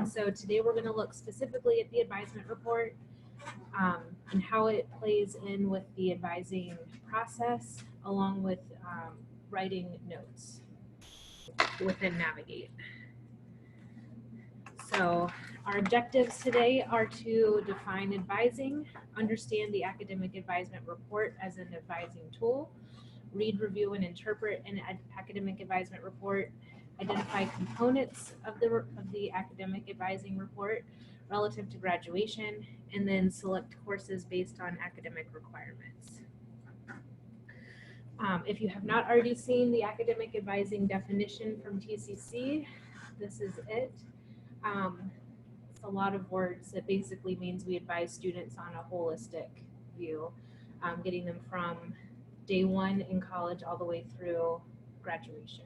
so today we're going to look specifically at the advisement report and how it plays in with the advising process, along with writing notes within Navigate. So our objectives today are to define advising, understand the academic advisement report as an advising tool, read, review, and interpret an academic advisement report, identify components of the academic advising report relative to graduation, and then select courses based on academic requirements. If you have not already seen the academic advising definition from TCC, this is it. It's a lot of words. It basically means we advise students on a holistic view, getting them from day one in college all the way through graduation.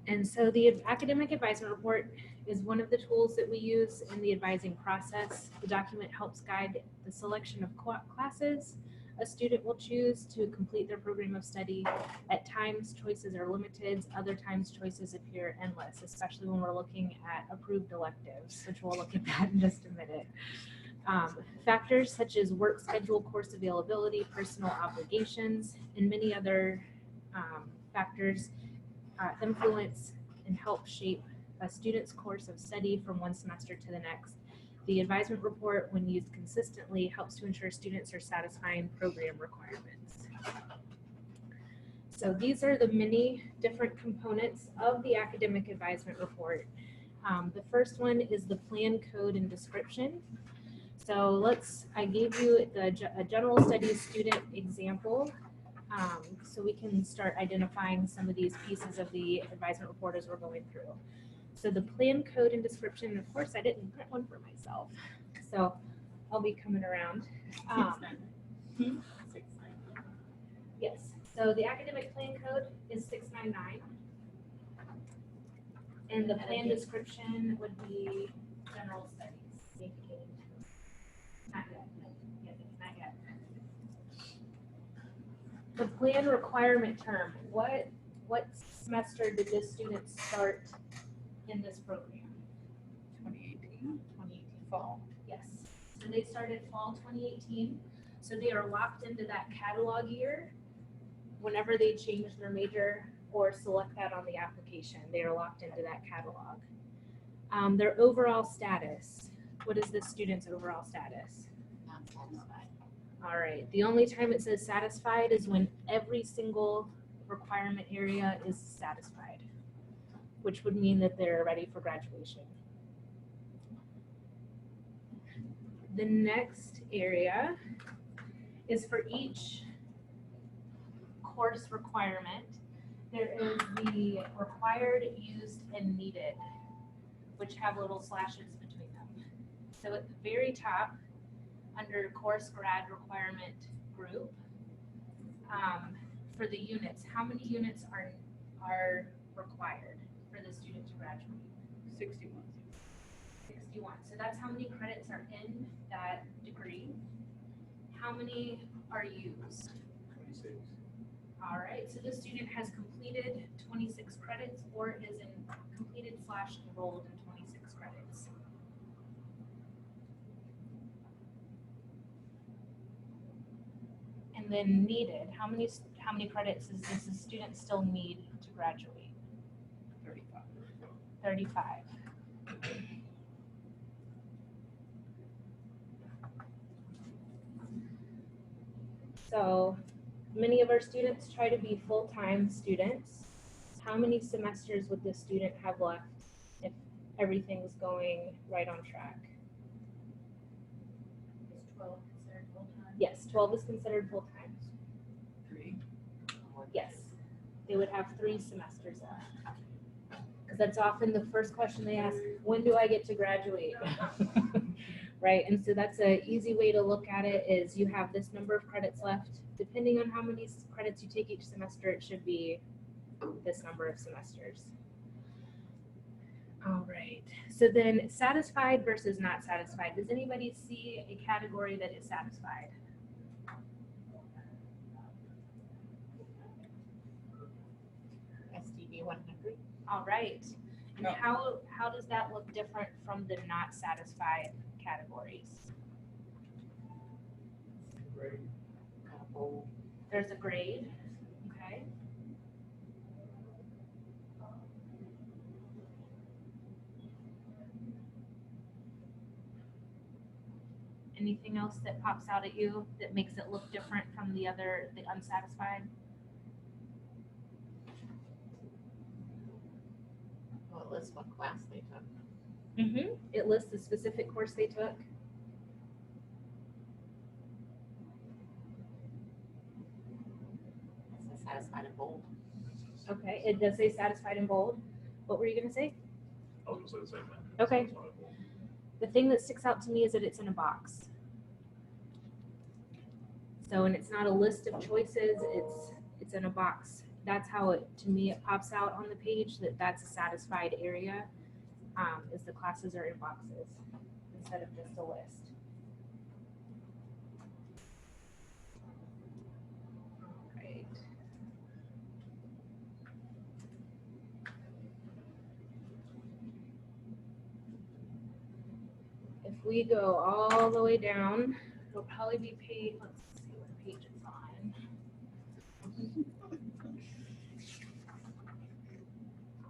And so the academic advisement report is one of the tools that we use in the advising process. The document helps guide the selection of classes a student will choose to complete their program of study. At times, choices are limited. Other times, choices appear endless, especially when we're looking at approved electives, which we'll look at that in just a minute. Factors such as work schedule, course availability, personal obligations, and many other factors influence and help shape a student's course of study from one semester to the next. The advisement report, when used consistently, helps to ensure students are satisfying program requirements. So these are the many different components of the academic advisement report. The first one is the plan, code, and description. So I gave you a general studies student example. So we can start identifying some of these pieces of the advisement report as we're going through. So the plan, code, and description, of course, I didn't print one for myself, so I'll be coming around. Yes, so the academic plan code is 699, and the plan description would be general studies. Not yet. The plan requirement term, what semester did this student start in this program? 2018. Fall. Yes. So they started fall 2018. So they are locked into that catalog year. Whenever they change their major or select that on the application, they are locked into that catalog. Their overall status. What is this student's overall status? Not satisfied. All right. The only time it says satisfied is when every single requirement area is satisfied, which would mean that they're ready for graduation. The next area is for each course requirement. There is the required, used, and needed, which have little slashes between them. So at the very top, under course grad requirement group, for the units, how many units are required for the student to graduate? 61. 61. So that's how many credits are in that degree. How many are used? 26. All right, so the student has completed 26 credits or is completed / enrolled in 26 credits. And then needed, how many credits does this student still need to graduate? 35. 35. So many of our students try to be full-time students. How many semesters would this student have left if everything's going right on track? Is 12 considered full-time? Yes, 12 is considered full-time. 3. Yes, they would have 3 semesters left. Because that's often the first question they ask, when do I get to graduate? Right, and so that's an easy way to look at it is you have this number of credits left. Depending on how many credits you take each semester, it should be this number of semesters. All right, so then satisfied versus not satisfied. Does anybody see a category that is satisfied? I SDB 100. All right. And Oh. how does that look different from the not satisfied categories? Great. Got a bold. There's a grade, okay? Anything else that pops out at you that makes it look different from the unsatisfied? Well, it lists what class they took. Mm-hmm. It lists the specific course they took. It says satisfied and bold. Okay, it does say satisfied in bold. What were you gonna say? I was gonna say the same thing. Okay. Satisfied. The thing that sticks out to me is that it's in a box. So, and it's not a list of choices, it's in a box. That's how it, to me, it pops out on the page that that's a satisfied area, is the classes are in boxes instead of just a list. All right. If we go all the way down, it'll probably be page, let's see what page it's on.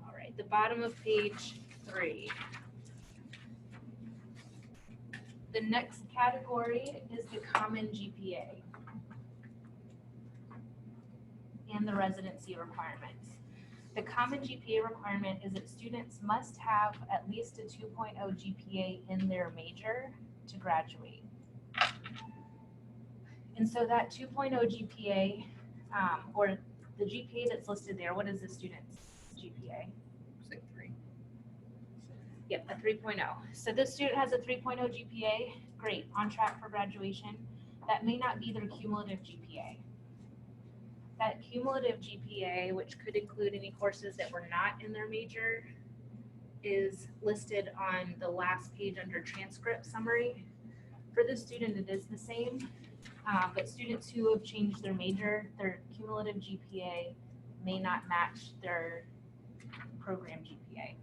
All right, the bottom of page 3. The next category is the common GPA and the residency requirements. The common GPA requirement is that students must have at least a 2.0 GPA in their major to graduate. And so that 2.0 GPA, or the GPA that's listed there, what is the student's GPA? It's like 3. Yep, a 3.0. So this student has a 3.0 GPA, great, on track for graduation. That may not be their cumulative GPA. That cumulative GPA, which could include any courses that were not in their major, is listed on the last page under Transcript Summary. For this student, it is the same, but students who have changed their major, their cumulative GPA may not match their program GPA.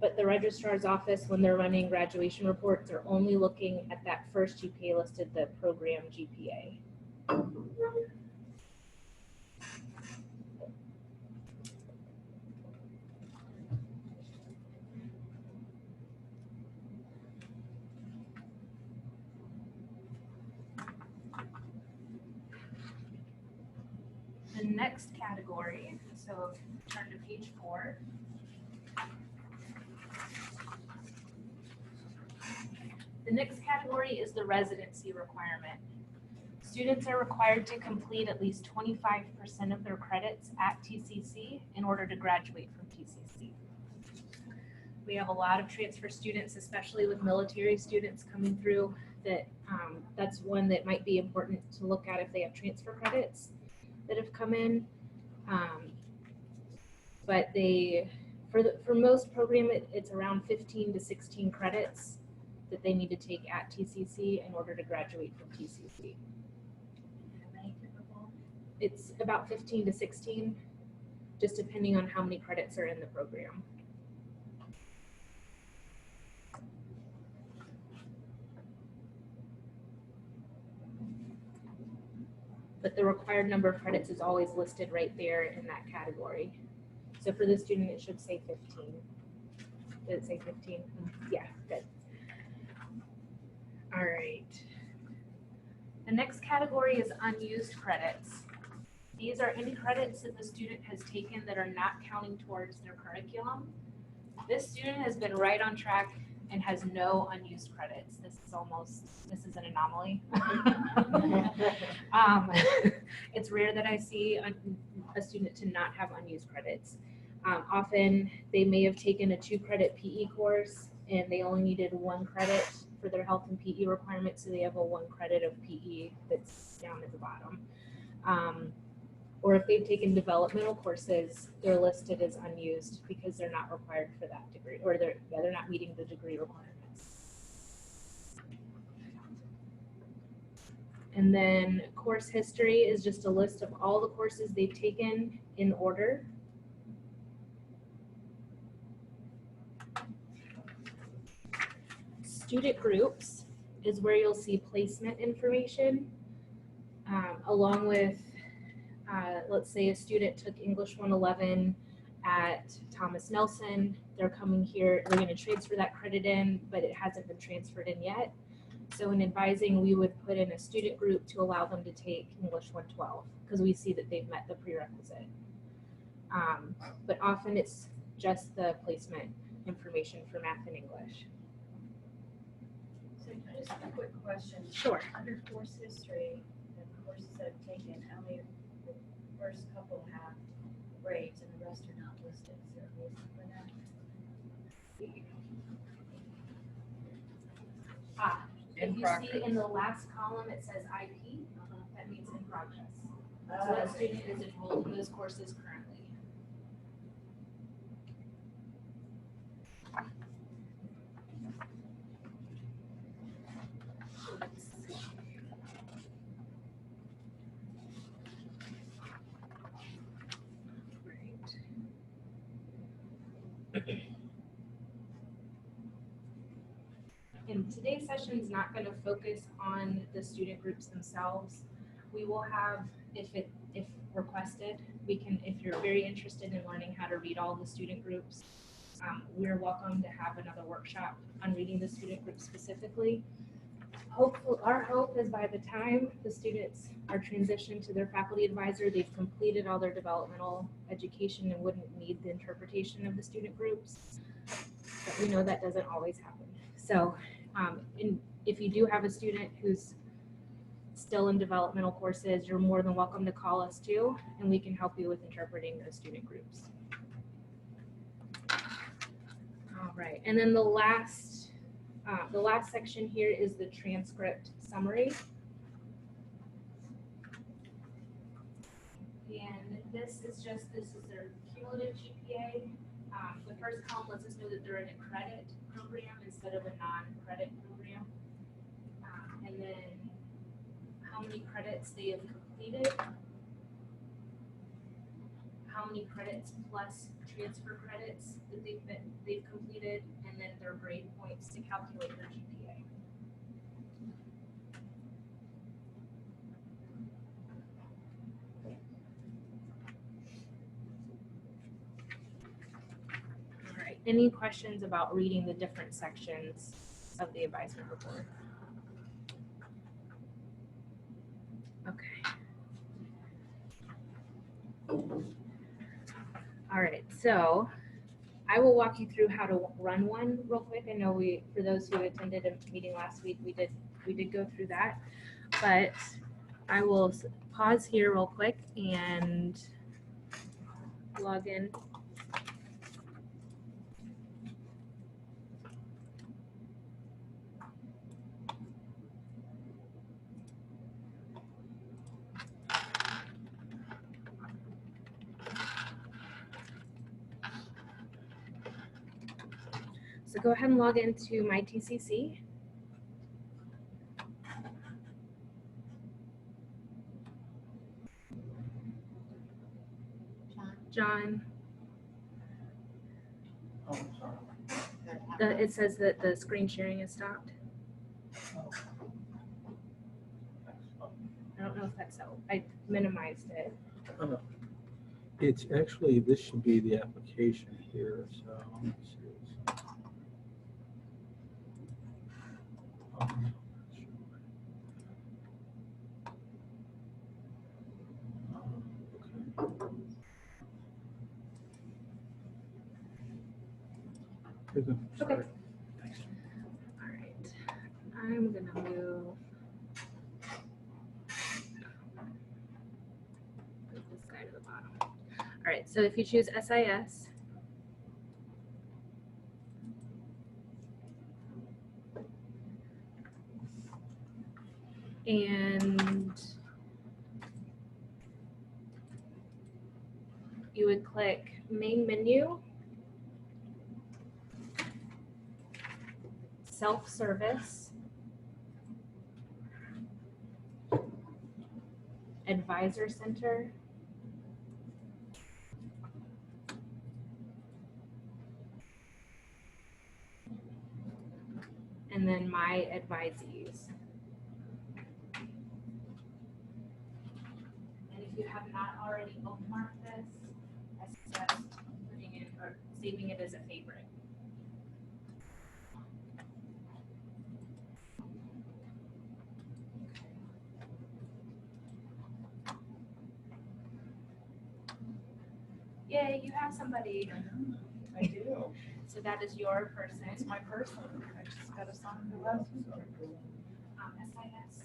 But the registrar's office, when they're running graduation reports, are only looking at that first GPA listed, the program GPA. The next category, so turn to page 4. The next category is the residency requirement. Students are required to complete at least 25% of their credits at TCC in order to graduate from TCC. We have a lot of transfer students, especially with military students coming through, that that's one that might be important to look at if they have transfer credits that have come in. But for most program, it's around 15 to 16 credits that they need to take at TCC in order to graduate from TCC. It's about 15 to 16, just depending on how many credits are in the program. But the required number of credits is always listed right there in that category. So for the student, it should say 15. Did it say 15? Yeah, good. All right. The next category is unused credits. These are any credits that the student has taken that are not counting towards their curriculum. This student has been right on track and has no unused credits. This is an anomaly. It's rare that I see a student to not have unused credits. Often they may have taken a 2-credit PE course and they only needed 1 credit for their health and PE requirements, so they have a 1 credit of PE that's down at the bottom. Or if they've taken developmental courses, they're listed as unused because they're not required for that degree, or they're not meeting the degree requirements. And then course history is just a list of all the courses they've taken in order. Student groups is where you'll see placement information, along with, let's say a student took English 111 at Thomas Nelson. They're coming here, they're going to transfer that credit in, but it hasn't been transferred in yet. So in advising, we would put in a student group to allow them to take English 112 because we see that they've met the prerequisite. But often it's just the placement information for math and English. So just a quick question. Sure. Under course history, the courses that I've taken, only the first couple have grades and the rest are not listed. Is there a reason for that? If In you progress. see in the last column, it says IP, that means in progress. So that student is enrolled in those courses currently. And today's session is not going to focus on the student groups themselves. We will have, if requested, we can, if you're very interested in learning how to read all the student groups, we're welcome to have another workshop on reading the student groups specifically. Hopefully, our hope is by the time the students are transitioned to their faculty advisor, they've completed all their developmental education and wouldn't need the interpretation of the student groups. But we know that doesn't always happen. So if you do have a student who's still in developmental courses, you're more than welcome to call us too, and we can help you with interpreting those student groups. All right, and then the last section here is the transcript summary. And this is their cumulative GPA. The first column lets us know that they're in a credit program instead of a non-credit program. And then how many credits they have completed, how many credits plus transfer credits that they've completed, and then their grade points to calculate their GPA. All right. Any questions about reading the different sections of the advisement report? Okay. All right, so I will walk you through how to run one real quick. I know for those who attended a meeting last week, we did go through that, but I will pause here real quick and log in. So go ahead and log into my TCC. John, Oh, I'm sorry. it says that the screen sharing is stopped. Oh. I don't know if that's so. I minimized it. It's actually, this should be the application here, so let me see. Okay. Okay. All right. I'm gonna move this guy to the bottom. All right. So if you choose SIS, and you would click main menu, self-service, Advisor Center, and then My Advisees. And if you have not already bookmarked this, I suggest putting it or saving it as a favorite. Yay, you have somebody. I do. So that is your person. It's my person. I just gotta sign the last one. SIS.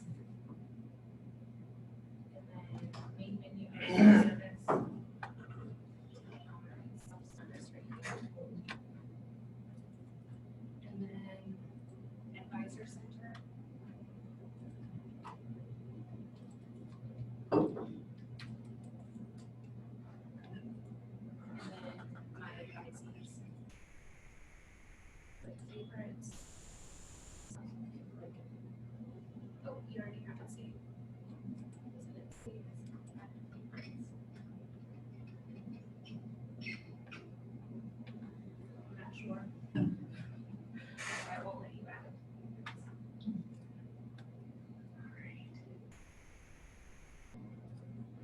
And then main menu and service. Self-service right here. And then advisor center. And then my advisees. Favorites. Oh, you already have it saved. Isn't it saved? I'm not sure. So I won't let you add it.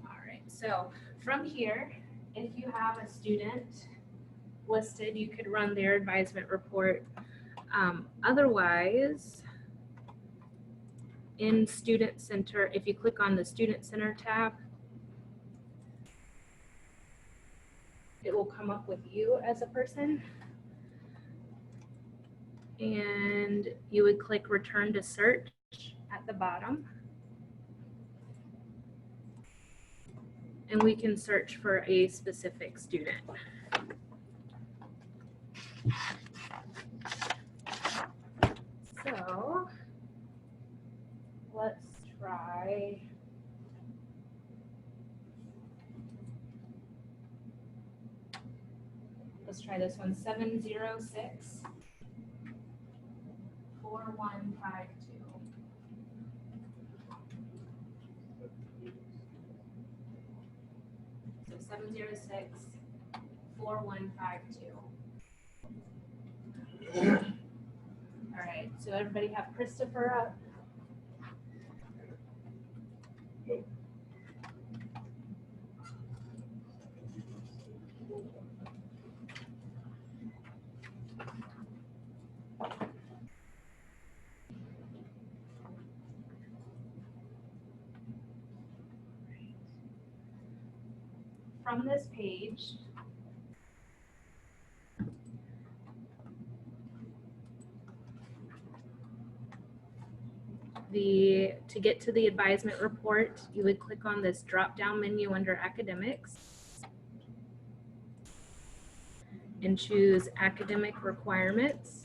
All right, so from here, if you have a student listed, you could run their advisement report. Otherwise, in Student Center, if you click on the Student Center tab, it will come up with you as a person. And you would click Return to Search at the bottom. And we can search for a specific student. So let's try. Let's try this one, 706 4152. So 706 4152. All right, so everybody have Christopher up. From this page, to get to the advisement report, you would click on this drop-down menu under academics and choose academic requirements.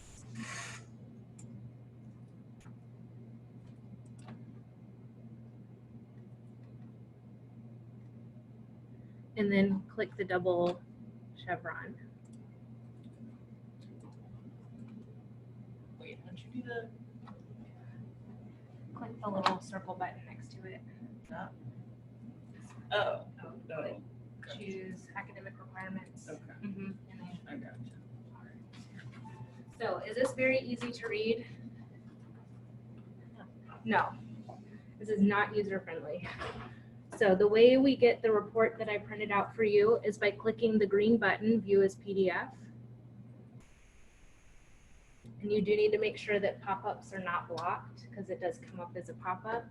And then click the double chevron. Wait, how'd you do the? Click the little circle button next to it. Oh, Click gotcha. choose academic requirements. Okay, And then, I got you. so is this very easy to read? No, this is not user friendly. So the way we get the report that I printed out for you is by clicking the green button, View as PDF. And you do need to make sure that pop-ups are not blocked because it does come up as a pop-up.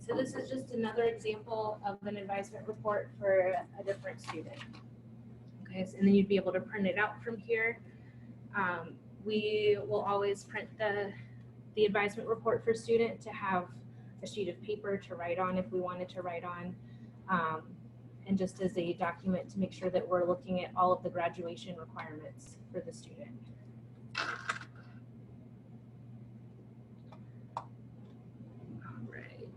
so this is just another example of an advisement report for a different student. Okay, and then you'd be able to print it out from here. We will always print the advisement report for student to have a sheet of paper to write on if we wanted to write on, and just as a document to make sure that we're looking at all of the graduation requirements for the student. All right.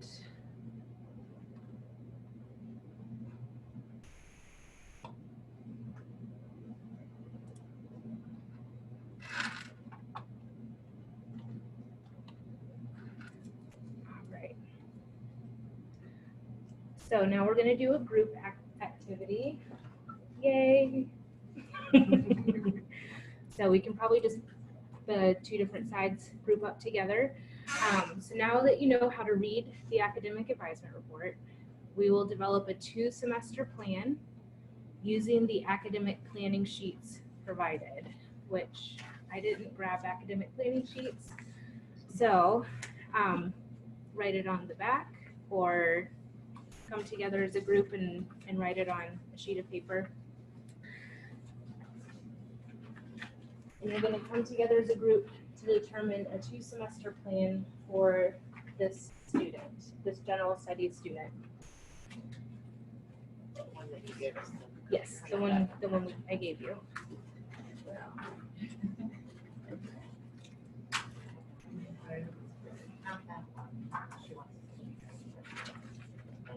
Right. So now we're going to do a group activity. Yay. So we can probably just the two different sides group up together. So now that you know how to read the academic advisement report, we will develop a 2-semester plan using the academic planning sheets provided, which I didn't grab academic planning sheets. So write it on the back or come together as a group and write it on a sheet of paper. And you're going to come together as a group to determine a 2-semester plan for this student, this general studies student. The one that you gave us. Yes, the one I gave you. Not that one. She wants to see the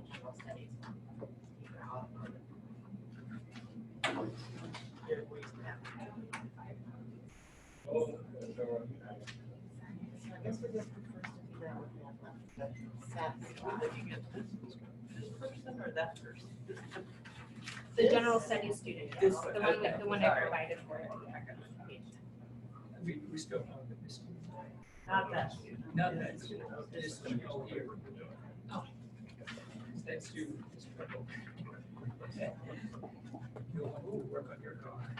general studies one. So I guess we're just first to do that with that satisfied. Looking at this person or that person? The general studies student, yes, This the one, one, okay, the one I sorry. provided for it. We still have this student. Not that student. Not that student, this student here. Oh. That student is trouble. You'll have to work on your car.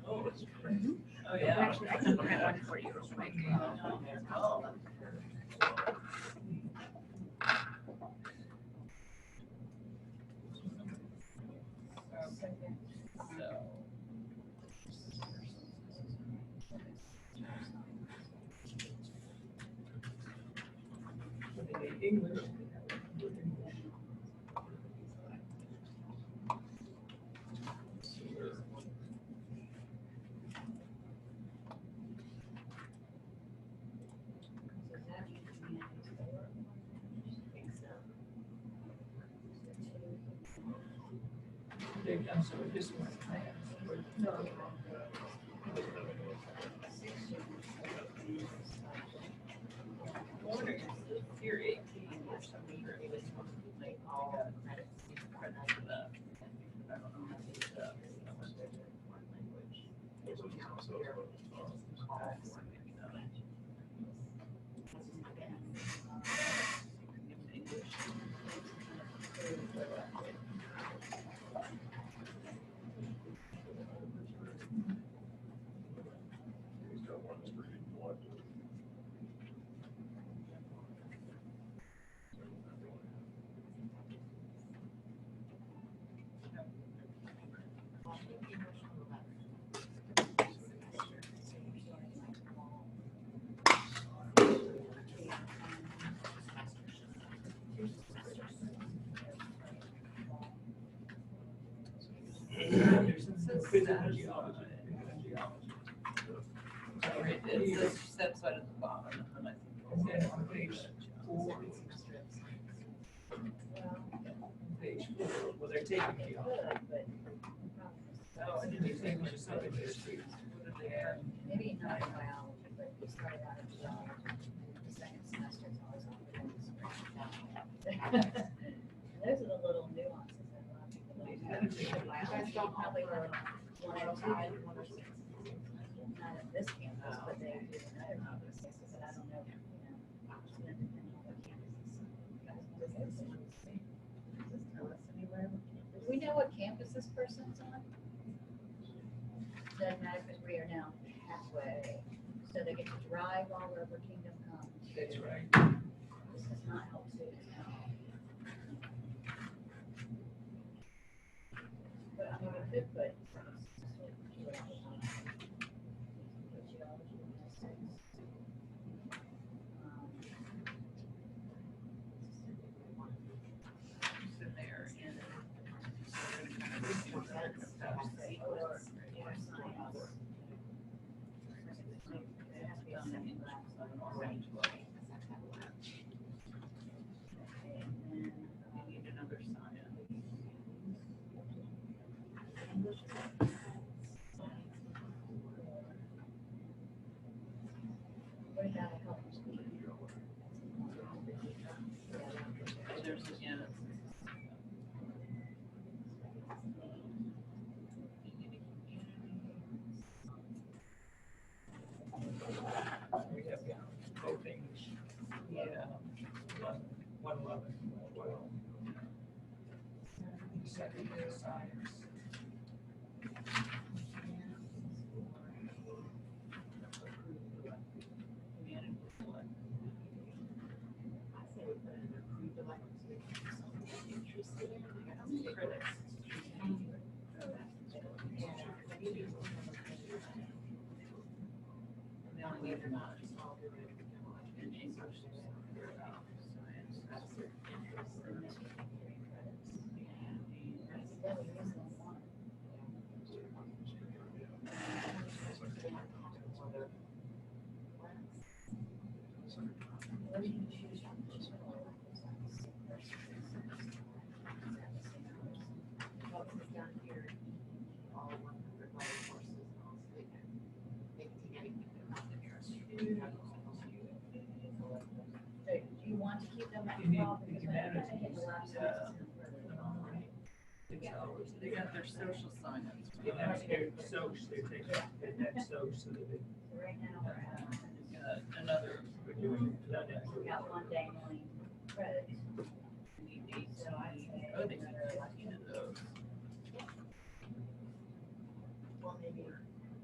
Oh, Mm-hmm. yeah. Actually, I can print one for you real quick. Oh. English. I'm sorry, this one. If you're 18 or something, you're able to like all credits for that. I don't know how to do that. Physical geology. It's the steps right at the bottom. And then on page 4, well, they're taking geology. Oh, and And these English is something they're students. what did they add? Maybe not in biology, but we started out in geology. The second semester is always on the spring. Those are the little nuances that a lot of people don't know. You guys don't probably learn 105, 106. Not at this campus, but they do in other campuses, but I don't know, you know, it's gonna depend on what campuses. You guys know this? Does this tell us anywhere? Do we know what campus this person's on? Doesn't matter because we are now halfway, so they get to drive all over Kingdom Come. That's right. This does not help students now. could put. It's in there and so we're gonna kind of redo that stuff. Sequence. We need another sign. There's again. We have voting, Yeah. 111, 12. Second year science. We only need one. In English, science. Do you want to keep them at You need 12? the Because when I humanities, hit the last yeah. one, They got their social science. They have their SOC, they take the next SOC so that they, so right now we're at, Another. we're doing that. we got one dangling credit. We need 18. So I'd say Oh, they need another 15 of those. Well, maybe,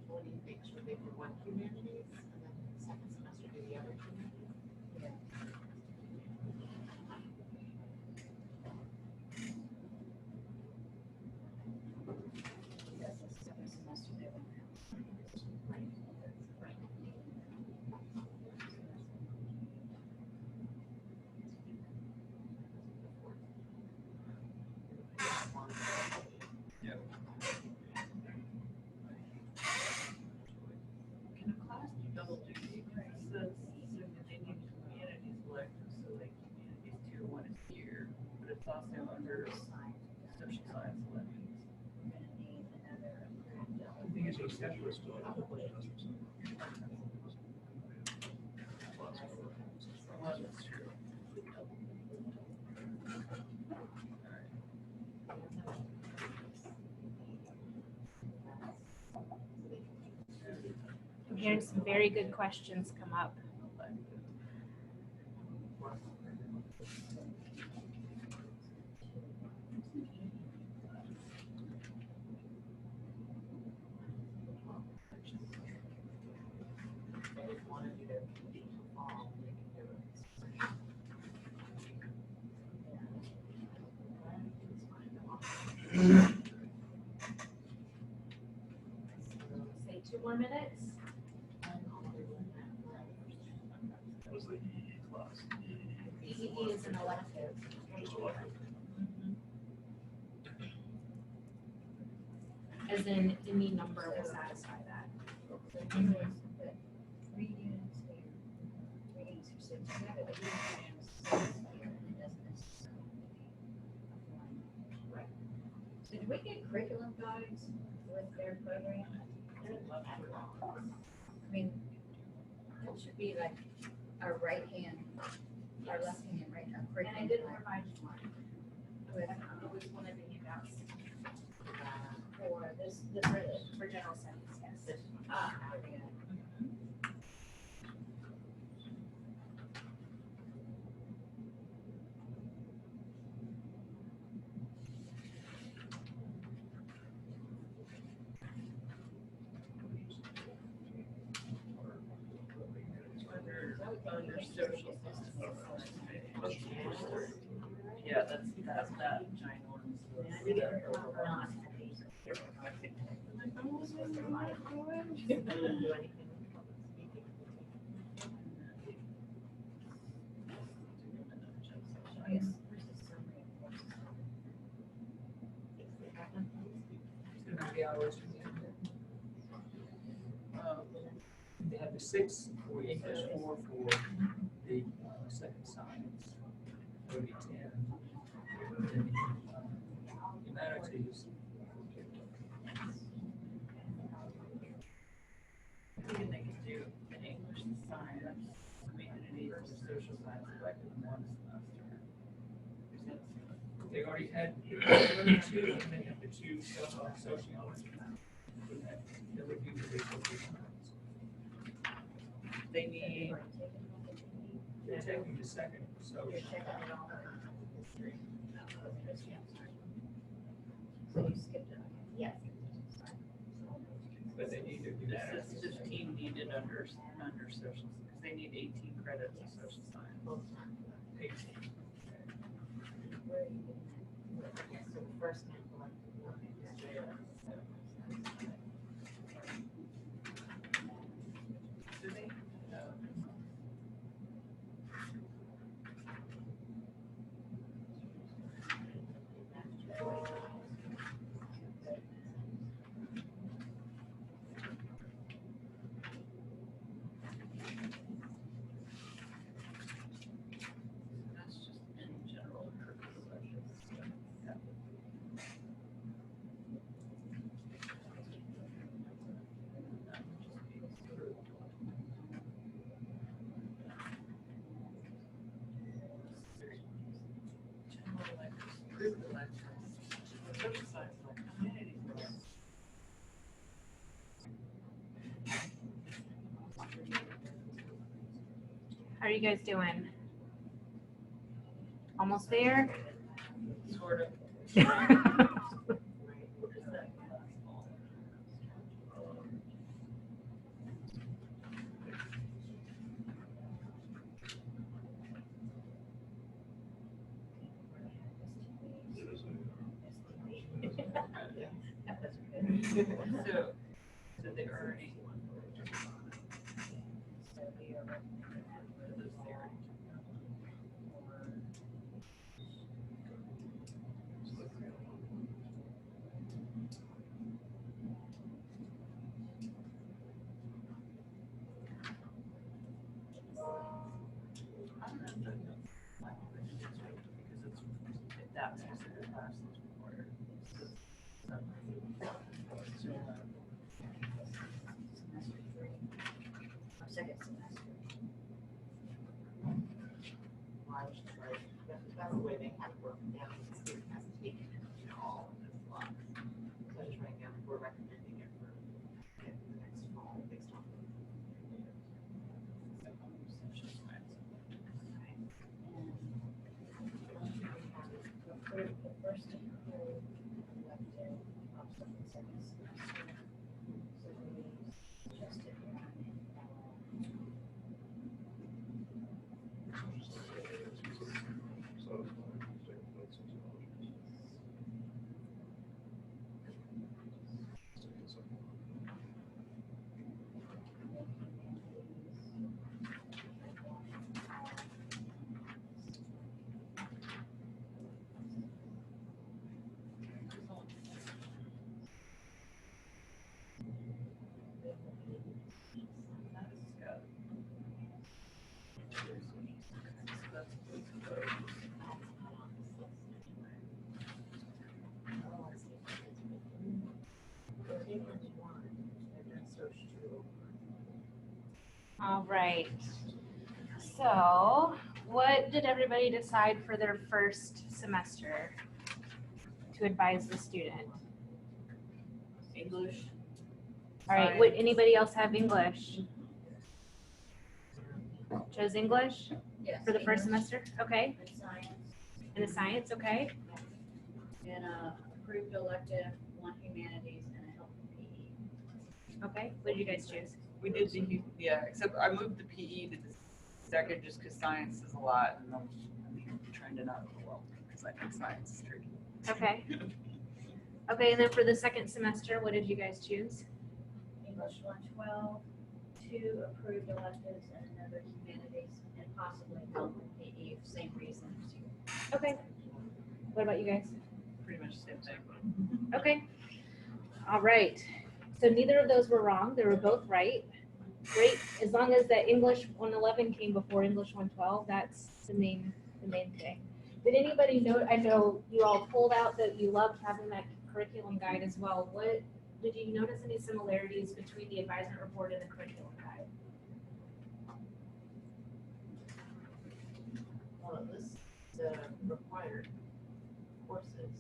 what do you think, should they do one humanities and then second semester do the other humanities? That's the second semester they won't have. Can a class do double duty? It says that they need humanities elective, so like humanities tier 1 is here, but it's also under social science electives. We're gonna need another. I think it's a specialist. Well, that's true. I'm hearing some very good questions come up. They just wanna do their fall, they can do it. Say 2 more minutes. EED is an elective. As in, any number will satisfy that. Three units here, 3 units here, so if you have a unit here, it doesn't necessarily be a one. So do we get curriculum guides with their program? I mean, it should be like our right hand, our left hand and right hand. And I did provide you one. With, It was one of the handouts for this, for general studies, yes. yeah. Under social systems. Yeah, that's that ginormous. for life. I don't do anything with public speaking. I guess, where's the summary of courses? It's gonna be hours. They have the 6 for English, 4 for the second science, 30, 10. Then, humanities. Thinking they could do an English and science, humanities, or social science elective in one semester. They already had the other 2, and then have the 2 sociology. That would be the big social science. They need, They're taking the second social. You're checking it all. So you skipped it, okay. Yes. But they need to do that. this is 15 needed under social, because they need 18 credits of social science. Both times. 18. Where are you getting Yeah, so the first one, collective work, administrative. Do they? That's just in general curriculum. Yeah. General electives, group electives, social science, like humanities. How are you guys doing? Almost there? Sort of. That was good. So they already. So we are recommending that for the theory. I don't know if because it's that specific class that's required. Semester 3, or second semester. Well, I was just like, that's the way they have it broken down, the student has to take, all of this lot. So I just write down, we're recommending it for the next fall, based on. The first approve elective of the second semester. So we adjusted that. All right. So what did everybody decide for their first semester to advise the student? English. All right, would anybody else have English? Chose English Yes. for the first English semester? Okay. and science, And the science, okay? and approved elective, one humanities, and a health and PE. Okay, what did you guys choose? We did the, yeah, except I moved the PE to the second just because science is a lot and I'm trying to not overwhelm because I think science is tricky. Okay. Okay, and then for the second semester, what did you guys choose? English 112, 2 approved electives, and another humanities, and possibly health and PE, same reasons. Okay. What about you guys? Pretty much the same thing. Okay. All right. So neither of those were wrong. They were both right. Great. As long as that English 111 came before English 112, that's the main thing. Did anybody know? I know you all pulled out that you loved having that curriculum guide as well. What did you notice any similarities between the advisement report and the curriculum guide? Well, it lists the required courses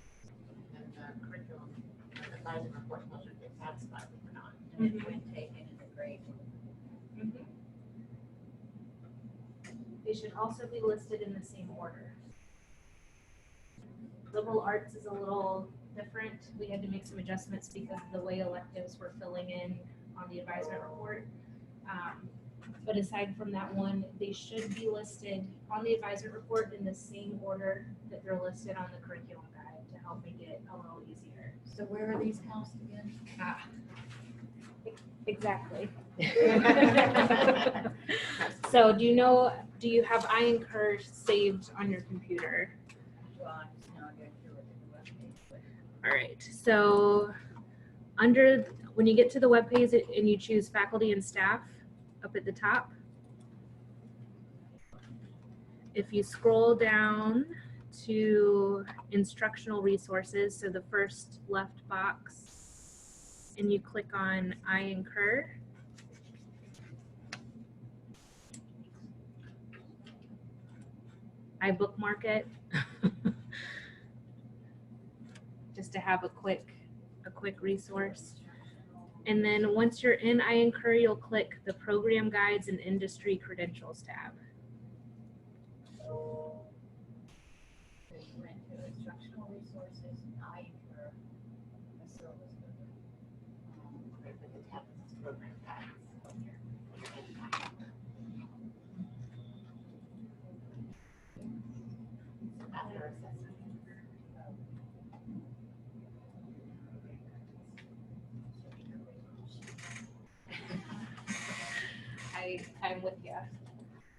and the curriculum, and the advisement report tells you if you're satisfied with or not. And then when taken in the grade. They should also be listed in the same order. Liberal arts is a little different. We had to make some adjustments because of the way electives were filling in on the advisement report. But aside from that one, they should be listed on the advisement report in the same order that they're listed on the curriculum guide to help make it a little easier. So where are these housed again? Exactly. So do you have iIncur saved on your computer? Well, I'm just now going through it in the webpage, but All right, so when you get to the web page and you choose faculty and staff up at the top, if you scroll down to instructional resources, so the first left box, and you click on iIncur, I bookmark it just to have a quick resource. And then once you're in iIncur, you'll click the program guides and industry credentials tab. so you went to instructional resources, iIncur, facilities. Right, but the tab is program guides. After assessment. I'm with you.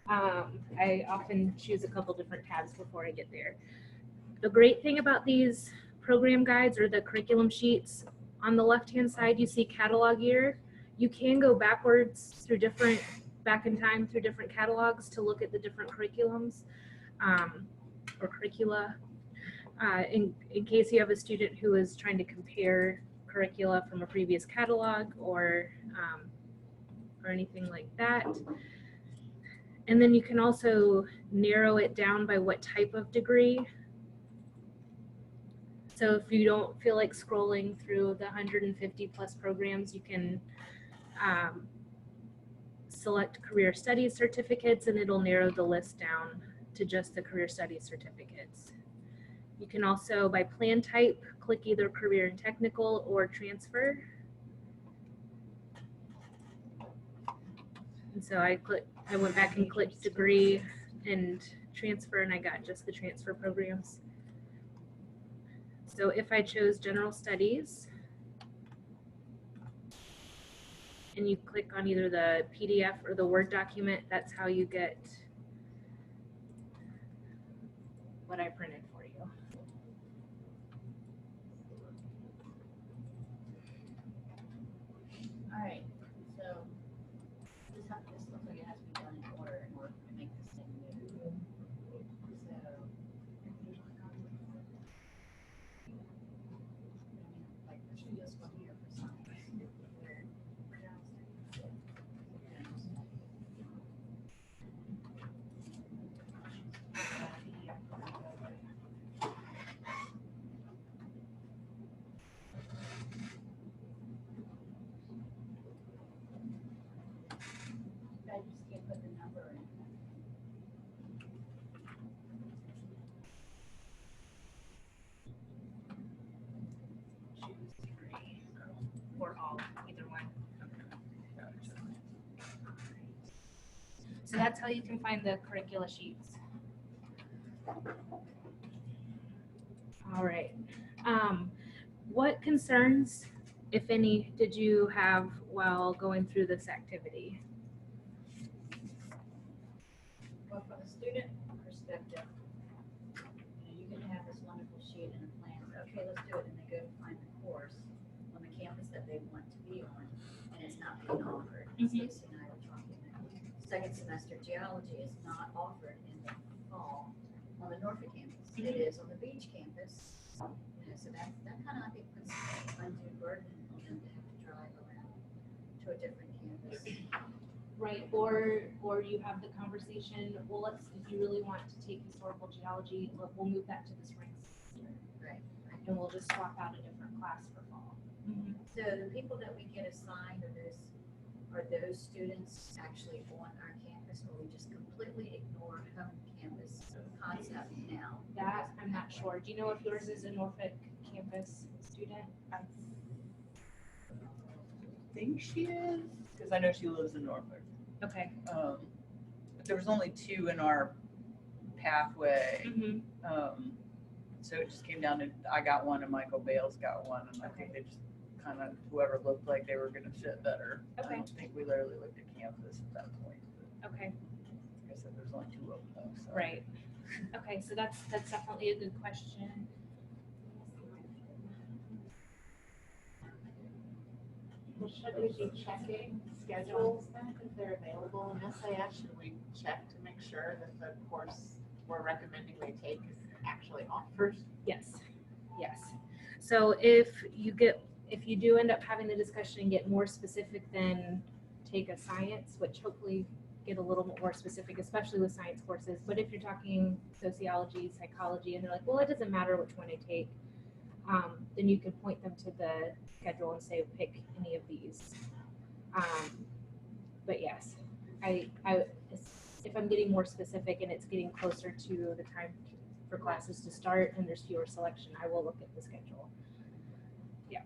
I often choose a couple different tabs before I get there. The great thing about these program guides or the curriculum sheets, on the left-hand side, you see catalog year. You can go backwards back in time through different catalogs to look at the different curriculums or curricula. In case you have a student who is trying to compare curricula from a previous catalog or anything like that. And then you can also narrow it down by what type of degree. So if you don't feel like scrolling through the 150 plus programs, you can select career studies certificates and it'll narrow the list down to just the career studies certificates. You can also, by plan type, click either career and technical or transfer. And so I went back and clicked degree and transfer, and I got just the transfer programs. So if I chose general studies, and you click on either the PDF or the Word document, that's how you get what I printed for you. All right, so this looks like it has to be done in order to make this thing move. So. Like, this one here for science. I just can't put the number in. Choose degree or all, either one. So that's how you can find the curricula sheets. All right. What concerns if any, did you have while going through this activity? Well, from a student perspective, you can have this wonderful sheet and a plan, okay, let's do it, and they go to find the course on the campus that they want to be on, and it's not being offered. Stacy and I were talking that second semester geology is not offered in the fall on the Norfolk campus. It is on the beach campus. So that kind of, I think, puts undue burden on them to have to drive around to a different campus. Right, or you have the conversation, well, let's, if you really want to take historical geology, we'll move that to the spring semester. Right. And we'll just swap out a different class for fall. So the people that we get assigned are those students actually on our campus, or we just completely ignore home campus concept now? That, I'm not sure. Do you know if yours is a Norfolk campus student? I think she is, because I know she lives in Norfolk. Okay. But there was only 2 in our pathway. So it just came down to, I got one and Michael Bales got one, and I think they just kind of, whoever looked like they were gonna fit better. I Okay. don't think we literally looked at campus at that point. But Okay, like I said, there's only 2 of them though, so. right. Okay, so that's definitely a good question. Well, should we be checking schedules then if they're available in SAS? Should we check to make sure that the course we're recommending they take is actually offered? Yes, yes. So if you do end up having the discussion and get more specific, then take a science, which hopefully get a little bit more specific, especially with science courses. But if you're talking sociology, psychology, and they're like, well, it doesn't matter which one I take, then you can point them to the schedule and say, pick any of these. But yes, if I'm getting more specific and it's getting closer to the time for classes to start and there's fewer selection, I will look at the schedule. Yeah.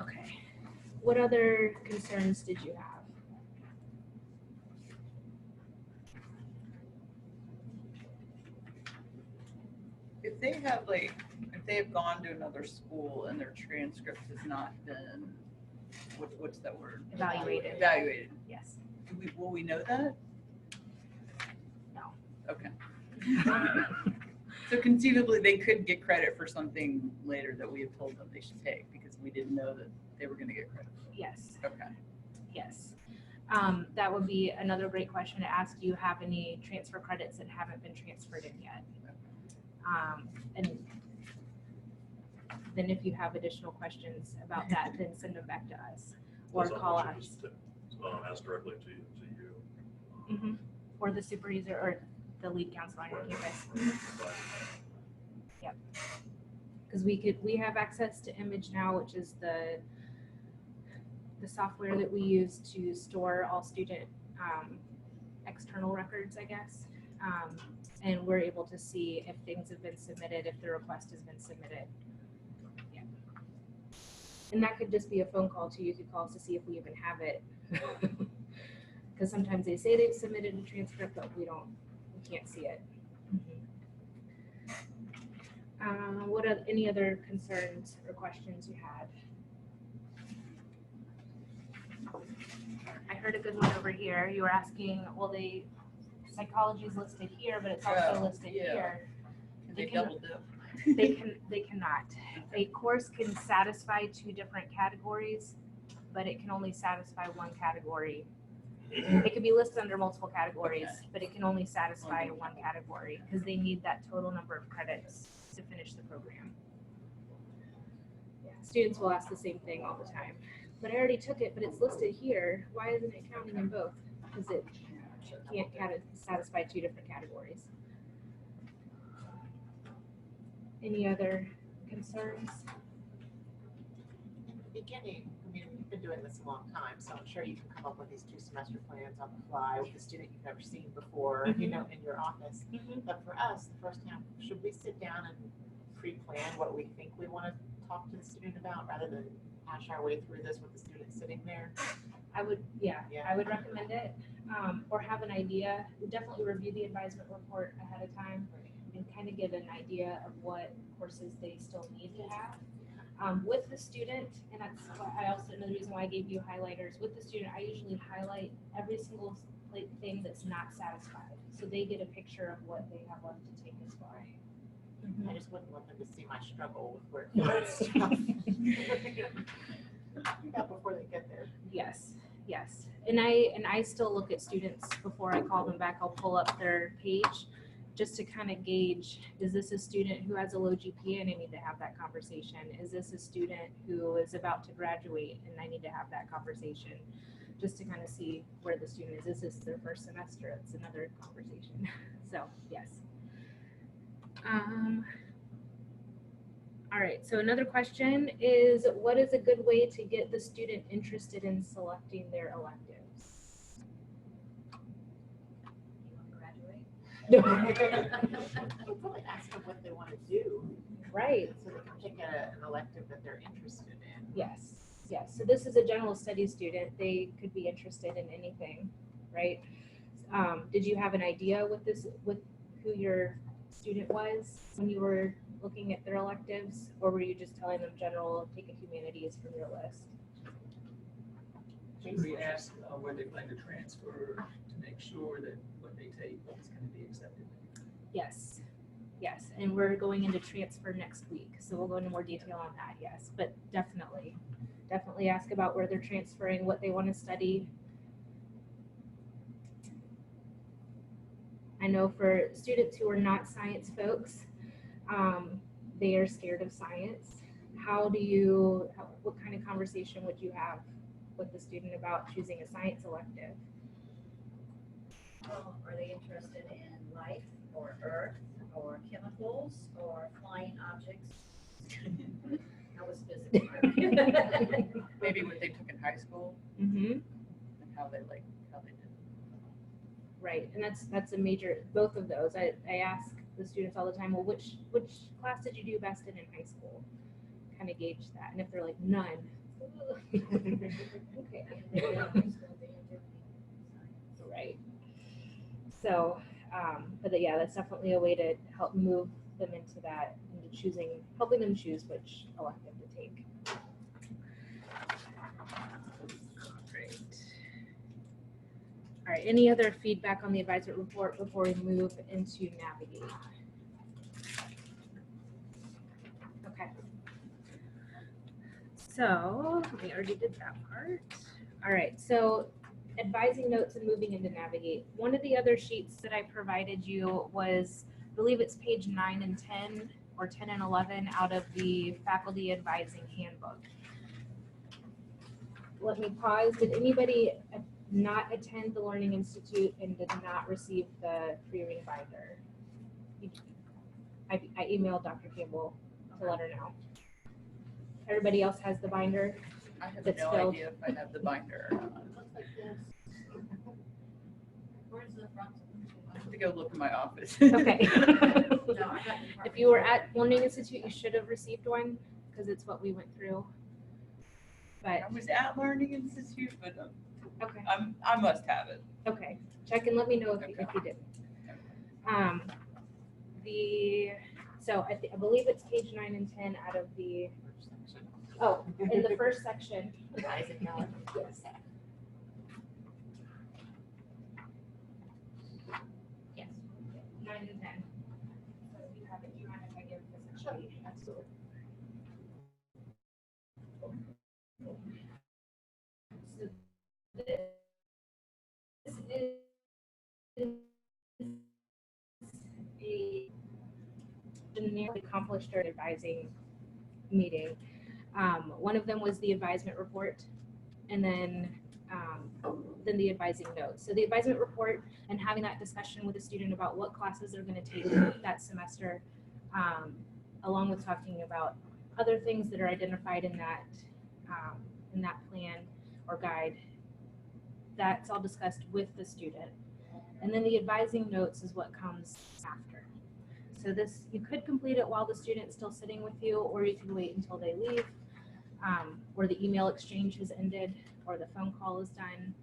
Okay. What other concerns did you have? If they have gone to another school and their transcript has not been, what's that word? Evaluated. Evaluated. Yes. Will we know that? No. Okay. So conceivably, they could get credit for something later that we have told them they should take because we didn't know that they were gonna get credit. Yes. Okay. Yes. That would be another great question to ask. Do you have any transfer credits that haven't been transferred in yet? And then if you have additional questions about that, then send them back to us or That's call something us. you just, ask directly to you. Mhm. Or the supervisor or the lead counselor on your Right. campus. Right. Yep. Because we have access to Image now, which is the software that we use to store all student external records, I guess. And we're able to see if things have been submitted, if the request has been submitted. Yeah. And that could just be a phone call too. You could call us to see if we even have it. Because sometimes they say they've submitted a transcript, but we can't see it. What are any other concerns or questions you had? I heard a good one over here. You were asking, well, psychology is listed here, but it's also listed Yeah. here. Can They they can- double dip? They cannot. A course can satisfy 2 different categories, but it can only satisfy one category. It could be listed under multiple categories, Okay. but it can only satisfy one category because they need that total number of credits to finish the program. Yeah, students will ask the same thing all the time. But I already took it, but it's listed here. Why isn't it counting in both? Because it can't satisfy 2 different categories. Any other concerns? Beginning, I mean, you've been doing this a long time, so I'm sure you can come up with these 2 semester plans on the fly with a student you've never seen before, you know, in your office. But for us, the first time, should we sit down and pre-plan what we think we want to talk to the student about rather than hash our way through this with the student sitting there? I would, yeah, Yeah. I would recommend it, or have an idea. Definitely review the advisement report ahead of time and kind of get an idea of what courses they still need to have. With the student, and that's why I also, another reason why I gave you highlighters, with the student, I usually highlight every single thing that's not satisfied. So they get a picture of what they have left to take as well. I just wouldn't want them to see my struggle with working on stuff. Yeah, before they get there. Yes, yes. And I still look at students before I call them back. I'll pull up their page just to kind of gauge, is this a student who has a low GPA and I need to have that conversation? Is this a student who is about to graduate and I need to have that conversation? Just to kind of see where the student is. Is this their first semester? It's another conversation. So, yes. All right, so another question is, what is a good way to get the student interested in selecting their electives? You want to graduate? I'd probably ask them what they want to do, Right, so they can pick an elective that they're interested in. yes, yes. So this is a general studies student. They could be interested in anything, right? Did you have an idea with who your student was when you were looking at their electives, or were you just telling them general, take a humanities from your list? Should we ask where they plan to transfer to make sure that what they take is going to be accepted? Yes, yes, and we're going into transfer next week, so we'll go into more detail on that, yes, but definitely ask about where they're transferring, what they want to study. I know for students who are not science folks, they are scared of science. What kind of conversation would you have with the student about choosing a science elective? Well, are they interested in life or earth or chemicals or flying objects? That was physics. Maybe what they took in high school Mm-hmm. and how they did. Right, and that's a major, both of those. I ask the students all the time, well, which class did you do best in high school? Kind of gauge that, and if they're like, none. Okay. Right. So, but yeah, that's definitely a way to help move them into that, into helping them choose which elective to take. Great. All right, any other feedback on the advisement report before we move into navigate? Okay. So, we already did that part. All right, so advising notes and moving into navigate. One of the other sheets that I provided you was, I believe it's page 9 and 10, or 10 and 11 out of the faculty advising handbook. Let me pause. Did anybody not attend the Learning Institute and did not receive the pre-reading binder? I emailed Dr. Campbell to let her know. Everybody else has the binder? I have That's no filled. idea if I have the binder or not. It looks like this. Where's the front? I have to go look in my office. Okay. No, I got the If you were at Learning Institute, you should have received one because it's what we went through. But, I was at Learning Institute, but okay, I must have it. okay. Check and let me know if you didn't. So I believe it's page 9 and 10 out of the, oh, in the first section. Advising note. Yes. Yes, 9 and 10. So if you have it, do you mind if I give this a sheet? Absolutely. So this is a generic accomplished during advising meeting. One of them was the advisement report, and then the advising notes. So the advisement report and having that discussion with the student about what classes they're going to take that semester, along with talking about other things that are identified in that plan or guide. That's all discussed with the student. And then the advising notes is what comes after. So this, you could complete it while the student's still sitting with you, or you can wait until they leave, or the email exchange has ended, or the phone call is done.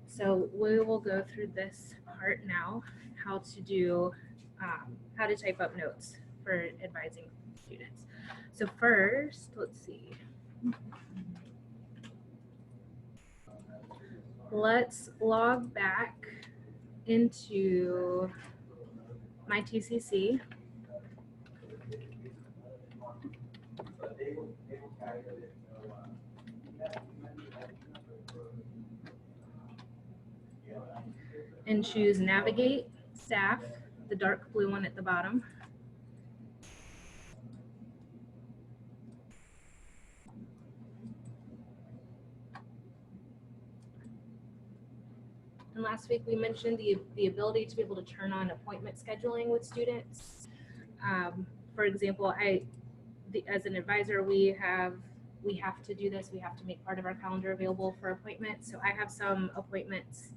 So we will go through this part now, how to type up notes for advising students. So first, let's see. Let's log back into my TCC. And choose Navigate Staff, the dark blue one at the bottom. And last week we mentioned the ability to be able to turn on appointment scheduling with students. For example, as an advisor, we have to do this. We have to make part of our calendar available for appointments. So I have some appointments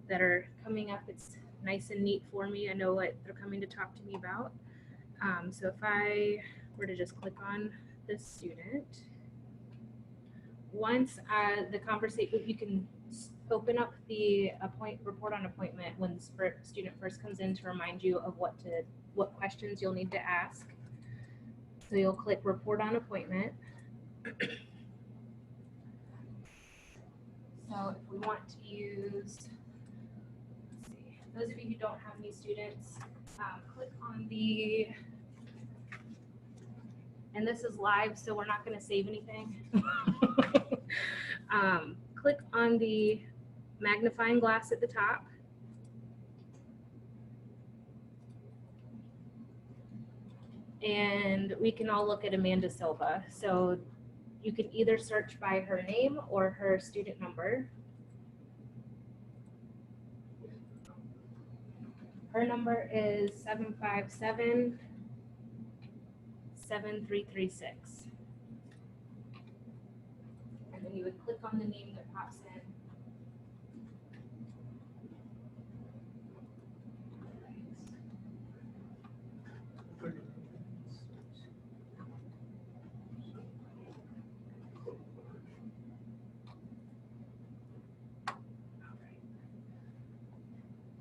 that are coming up. It's nice and neat for me. I know what they're coming to talk to me about. So if I were to just click on this student, once the conversation, you can open up the report on appointment when the student first comes in to remind you of what questions you'll need to ask. So you'll click report on appointment. So if we want to use, let's see, those of you who don't have any students, click on the, and this is live, so we're not going to save anything. Click on the magnifying glass at the top. And we can all look at Amanda Silva. So you can either search by her name or her student number. Her number is 757-7336. And then you would click on the name that pops in.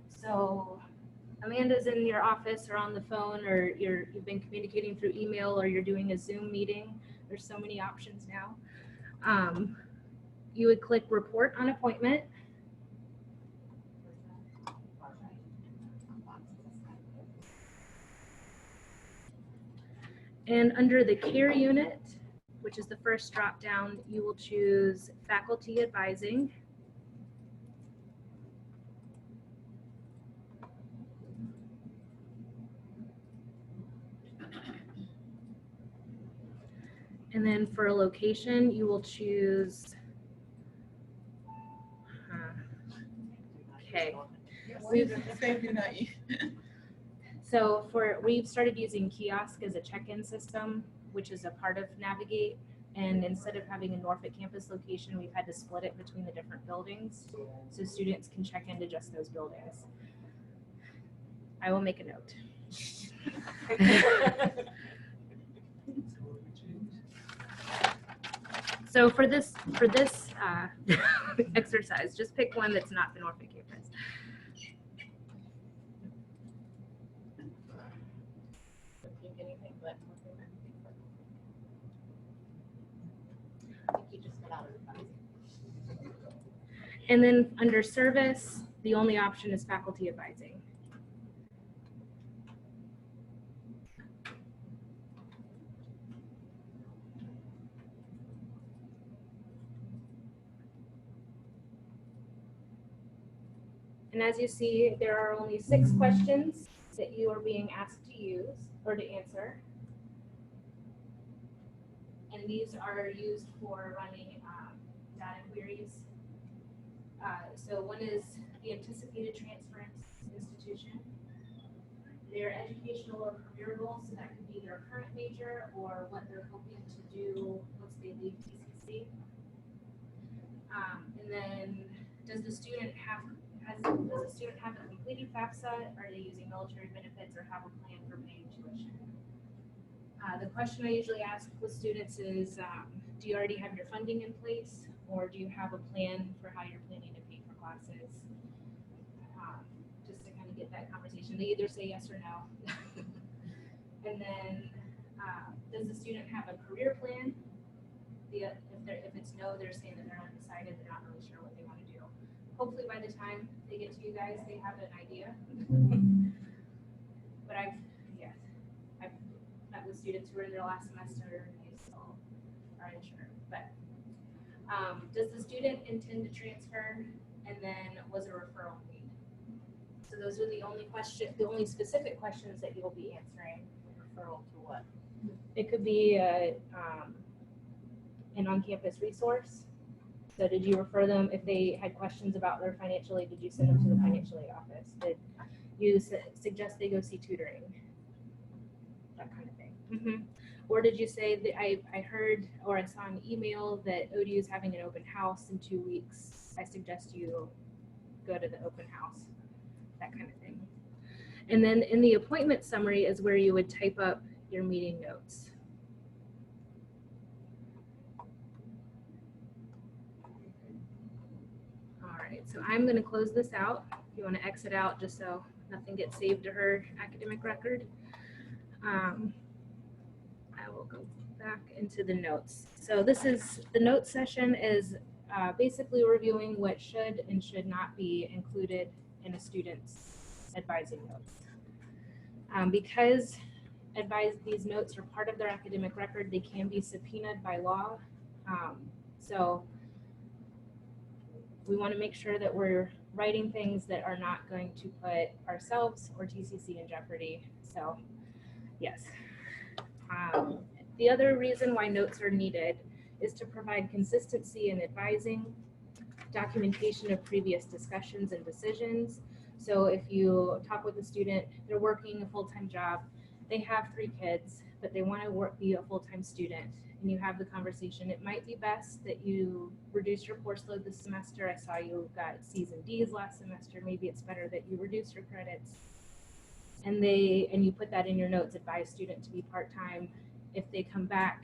So Amanda's in your office or on the phone, or you've been communicating through email, or you're doing a Zoom meeting. There's so many options now. You would click report on appointment. And under the care unit, which is the first drop down, you will choose faculty advising. And then for a location, you will choose, okay. So we've started using kiosk as a check-in system, which is a part of Navigate. And instead of having a Norfolk campus location, we've had to split it between the different buildings so students can check into just those buildings. I will make a note. So for this exercise, just pick one that's not the Norfolk campus. And then under service, the only option is faculty advising. And as you see, there are only 6 questions that you are being asked to use or to answer. And these are used for running data queries. So one is the anticipated transfer institution, their educational or career goals, so that could be their current major or what they're hoping to do once they leave TCC. And then does the student have a completed FAFSA? Are they using military benefits or have a plan for paying tuition? The question I usually ask with students is, do you already have your funding in place, or do you have a plan for how you're planning to pay for classes? Just to kind of get that conversation. They either say yes or no. And then, does the student have a career plan? If it's no, they're saying that they're undecided, they're not really sure what they want to do. Hopefully by the time they get to you guys, they have an idea. But I've met with students who are in their last semester and they still are unsure. But does the student intend to transfer, and then was a referral made? So those are the only specific questions that you'll be answering. Referral to what? It could be an on-campus resource. So did you refer them, if they had questions about their financial aid, did you send them to the financial aid office? Did you suggest they go see tutoring? That kind of thing. Or did you say that I heard or I saw an email that ODU is having an open house in 2 weeks. I suggest you go to the open house, that kind of thing. And then in the appointment summary is where you would type up your meeting notes. All right, so I'm going to close this out. If you want to exit out just so nothing gets saved to her academic record. I will go back into the notes. So this is, the notes session is basically reviewing what should and should not be included in a student's advising notes. Because these notes are part of their academic record, they can be subpoenaed by law. So we want to make sure that we're writing things that are not going to put ourselves or TCC in jeopardy. So yes. The other reason why notes are needed is to provide consistency in advising, documentation of previous discussions and decisions. So if you talk with a student, they're working a full-time job, they have 3 kids, but they want to be a full-time student, and you have the conversation, it might be best that you reduce your course load this semester. I saw you got C's and D's last semester. Maybe it's better that you reduce your credits. And you put that in your notes, advise student to be part-time. If they come back,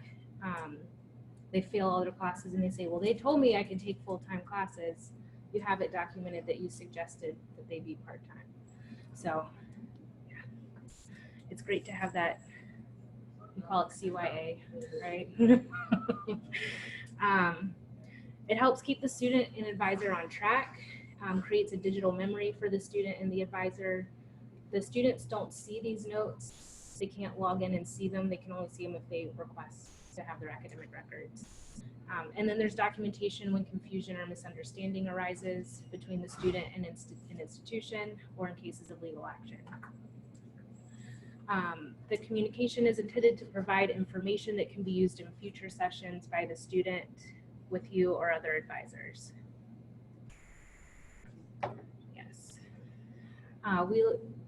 they fail all their classes and they say, well, they told me I could take full-time classes. You have it documented that you suggested that they be part-time. So yeah, it's great to have that. We call it CYA, right? It helps keep the student and advisor on track, creates a digital memory for the student and the advisor. The students don't see these notes. They can't log in and see them. They can only see them if they request to have their academic records. And then there's documentation when confusion or misunderstanding arises between the student and an institution, or in cases of legal action. The communication is intended to provide information that can be used in future sessions by the student with you or other advisors. Yes.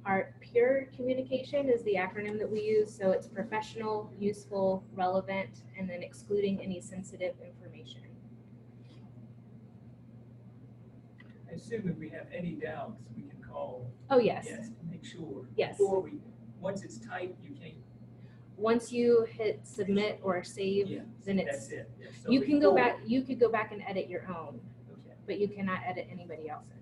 Our peer communication is the acronym that we use. So it's professional, useful, relevant, and then excluding any sensitive information. I assume if we have any doubts, we can call. Oh, yes. Yes, make sure. Yes. Before once it's typed, you can't. Once you hit submit or save, Yeah, then it's, that's it. Yeah, so you can go before- back, you could go back and edit your own, Okay. but you cannot edit anybody else's.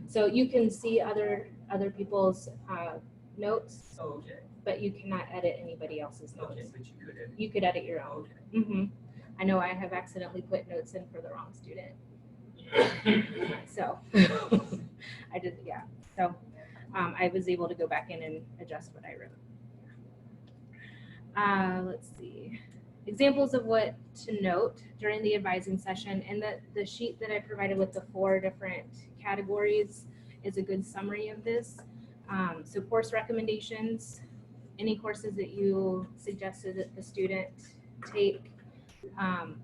So you can see other people's notes, Oh, okay. but you cannot edit anybody else's notes. Okay, but you could edit. You could edit your own. Okay. I know I have accidentally put notes in for the wrong student. So I did, yeah. So I was able to go back in and adjust what I wrote. Let's see. Examples of what to note during the advising session, and the sheet that I provided with the 4 different categories is a good summary of this. So course recommendations, any courses that you suggested that the student take,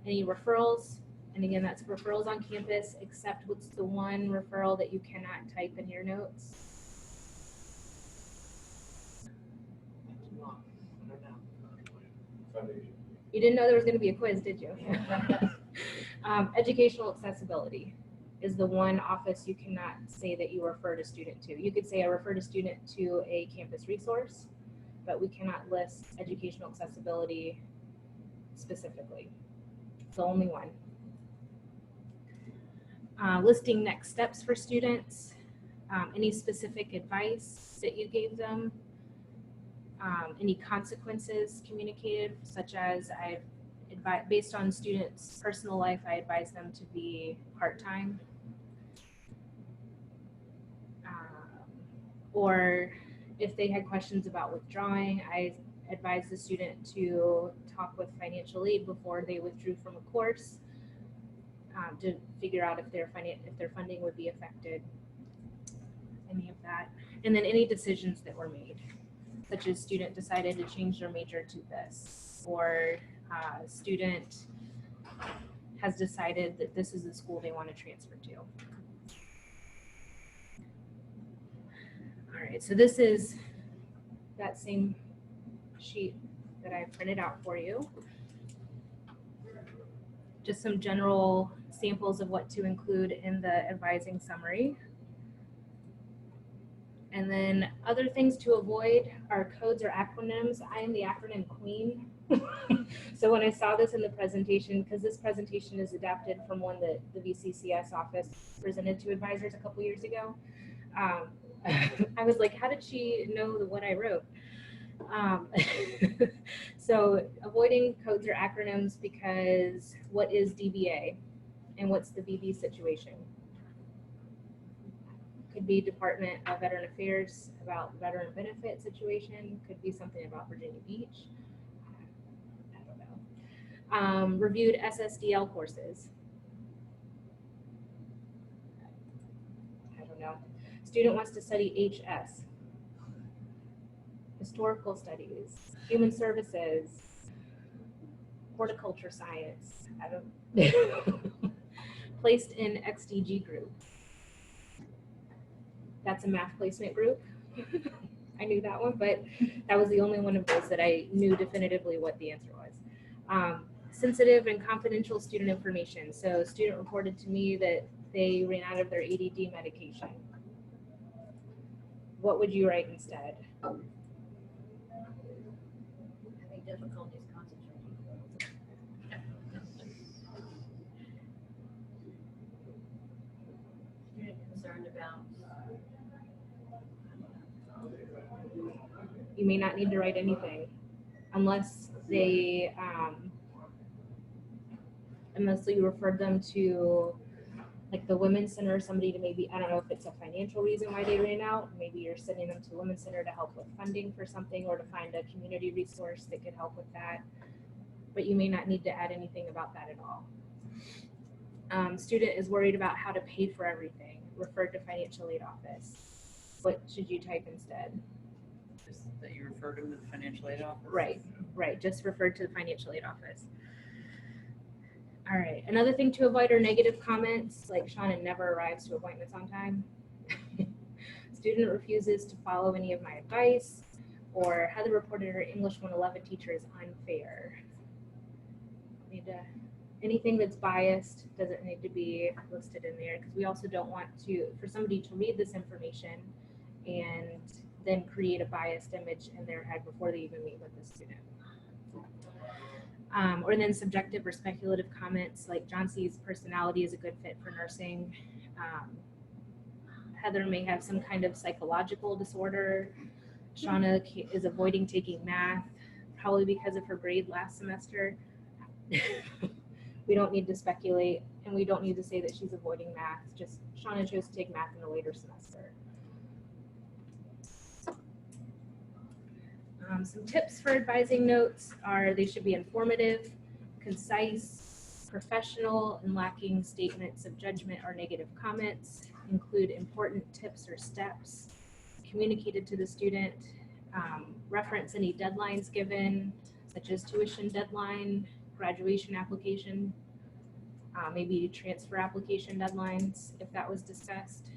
any referrals, and again, that's referrals on campus, except what's the one referral that you cannot type in your notes. You didn't know there was going to be a quiz, did you? Educational accessibility. is the one office you cannot say that you referred a student to. You could say I referred a student to a campus resource, but we cannot list educational accessibility specifically. It's the only one. Listing next steps for students, any specific advice that you gave them, any consequences communicated, such as based on students' personal life, I advise them to be part-time. Or if they had questions about withdrawing, I advised the student to talk with financial aid before they withdrew from a course to figure out if their funding would be affected, any of that. And then any decisions that were made, such as student decided to change their major to this, or student has decided that this is the school they want to transfer to. All right, so this is that same sheet that I printed out for you. Just some general samples of what to include in the advising summary. And then other things to avoid are codes or acronyms. I am the acronym queen. So when I saw this in the presentation, because this presentation is adapted from one that the VCCS office presented to advisors a couple years ago, I was like, how did she know what I wrote? So avoiding codes or acronyms, because what is DBA and what's the VB situation? Could be Department of Veteran Affairs about veteran benefit situation, could be something about Virginia Beach. I don't know. Reviewed SSDL courses. I don't know. Student wants to study HS. Historical studies, human services, horticulture science. I don't placed in XDG group. That's a math placement group. I knew that one, but that was the only one of those that I knew definitively what the answer was. Sensitive and confidential student information. So student reported to me that they ran out of their ADD medication. What would you write instead? Having difficulties concentrating. Student concerned about. You may not need to write anything unless they, unless you referred them to like the Women's Center or somebody to maybe, I don't know if it's a financial reason why they ran out. Maybe you're sending them to the Women's Center to help with funding for something, or to find a community resource that could help with that. But you may not need to add anything about that at all. Student is worried about how to pay for everything. Referred to financial aid office. What should you type instead? Just that you referred them to the financial aid office? Right, just referred to the financial aid office. All right, another thing to avoid are negative comments, like Shauna never arrives to appointments on time. Student refuses to follow any of my advice, or Heather reported her English 111 teacher is unfair. Anything that's biased doesn't need to be listed in there, because we also don't want for somebody to read this information and then create a biased image in their head before they even meet with the student. Or then subjective or speculative comments like John C's personality is a good fit for nursing. Heather may have some kind of psychological disorder. Shauna is avoiding taking math, probably because of her grade last semester. We don't need to speculate, and we don't need to say that she's avoiding math. Just Shauna chose to take math in a later semester. Some tips for advising notes are they should be informative, concise, professional, and lacking statements of judgment or negative comments. Include important tips or steps communicated to the student. Reference any deadlines given, such as tuition deadline, graduation application, maybe transfer application deadlines if that was discussed.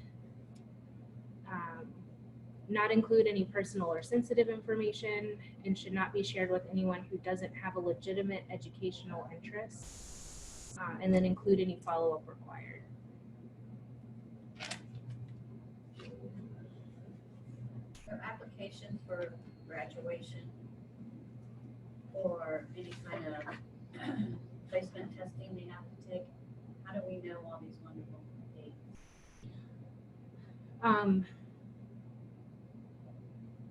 Not include any personal or sensitive information, and should not be shared with anyone who doesn't have a legitimate educational interest, and then include any follow-up required. So application for graduation or any kind of placement testing they have to take, how do we know all these wonderful dates?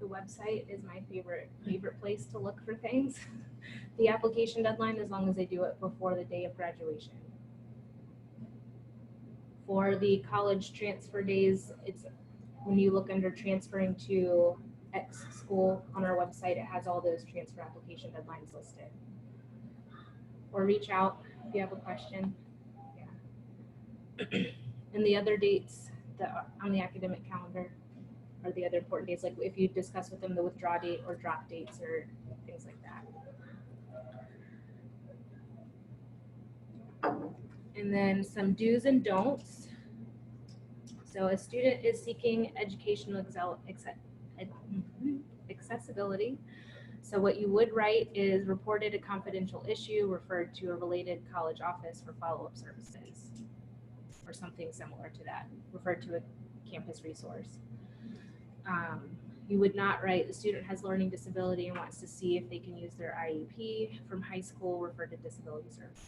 The website is my favorite place to look for things. The application deadline, as long as they do it before the day of graduation. For the college transfer days, it's when you look under transferring to X school on our website, it has all those transfer application deadlines listed. Or reach out if you have a question. Yeah. And the other dates that are on the academic calendar are the other important dates, like if you discuss with them the withdraw date or drop dates or things like that. And then some do's and don'ts. So a student is seeking educational accessibility. So what you would write is reported a confidential issue, referred to a related college office for follow-up services, or something similar to that, referred to a campus resource. You would not write the student has learning disability and wants to see if they can use their IEP from high school, referred to disability service.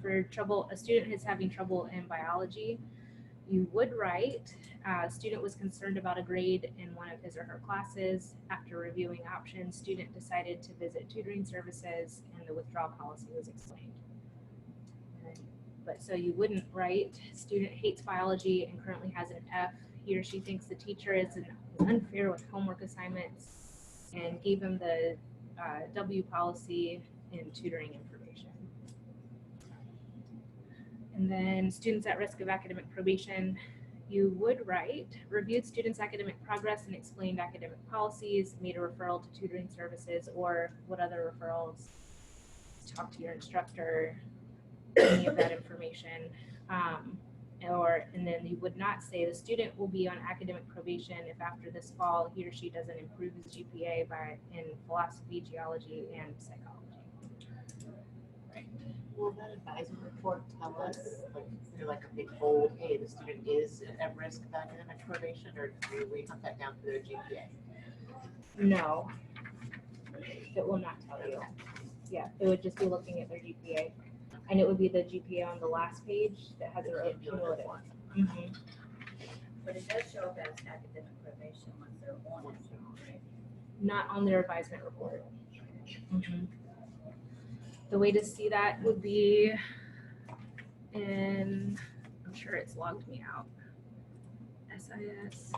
For trouble, a student is having trouble in biology, you would write, student was concerned about a grade in one of his or her classes. After reviewing options, student decided to visit tutoring services and the withdrawal policy was explained. But so you wouldn't write, student hates biology and currently has an F. He or she thinks the teacher is unfair with homework assignments and gave him the W policy in tutoring information. And then students at risk of academic probation, you would write, reviewed students' academic progress and explained academic policies, made a referral to tutoring services, or what other referrals, talk to your instructor, any of that information. And then you would not say the student will be on academic probation if after this fall he or she doesn't improve his GPA in philosophy, geology, and psychology. Will that advisement report tell us, like, is there like a big bold, hey, the student is at risk of academic probation, or do we hunt that down to their GPA? No, it will not tell you. Yeah, it would just be looking at their GPA. And it would be the GPA on the last page that has their cumulative. Mm-hmm. But it does show up as academic probation once they're on it, right? Not on their advisement report. Mm-hmm. The way to see that would be in, I'm sure it's logged me out, SIS.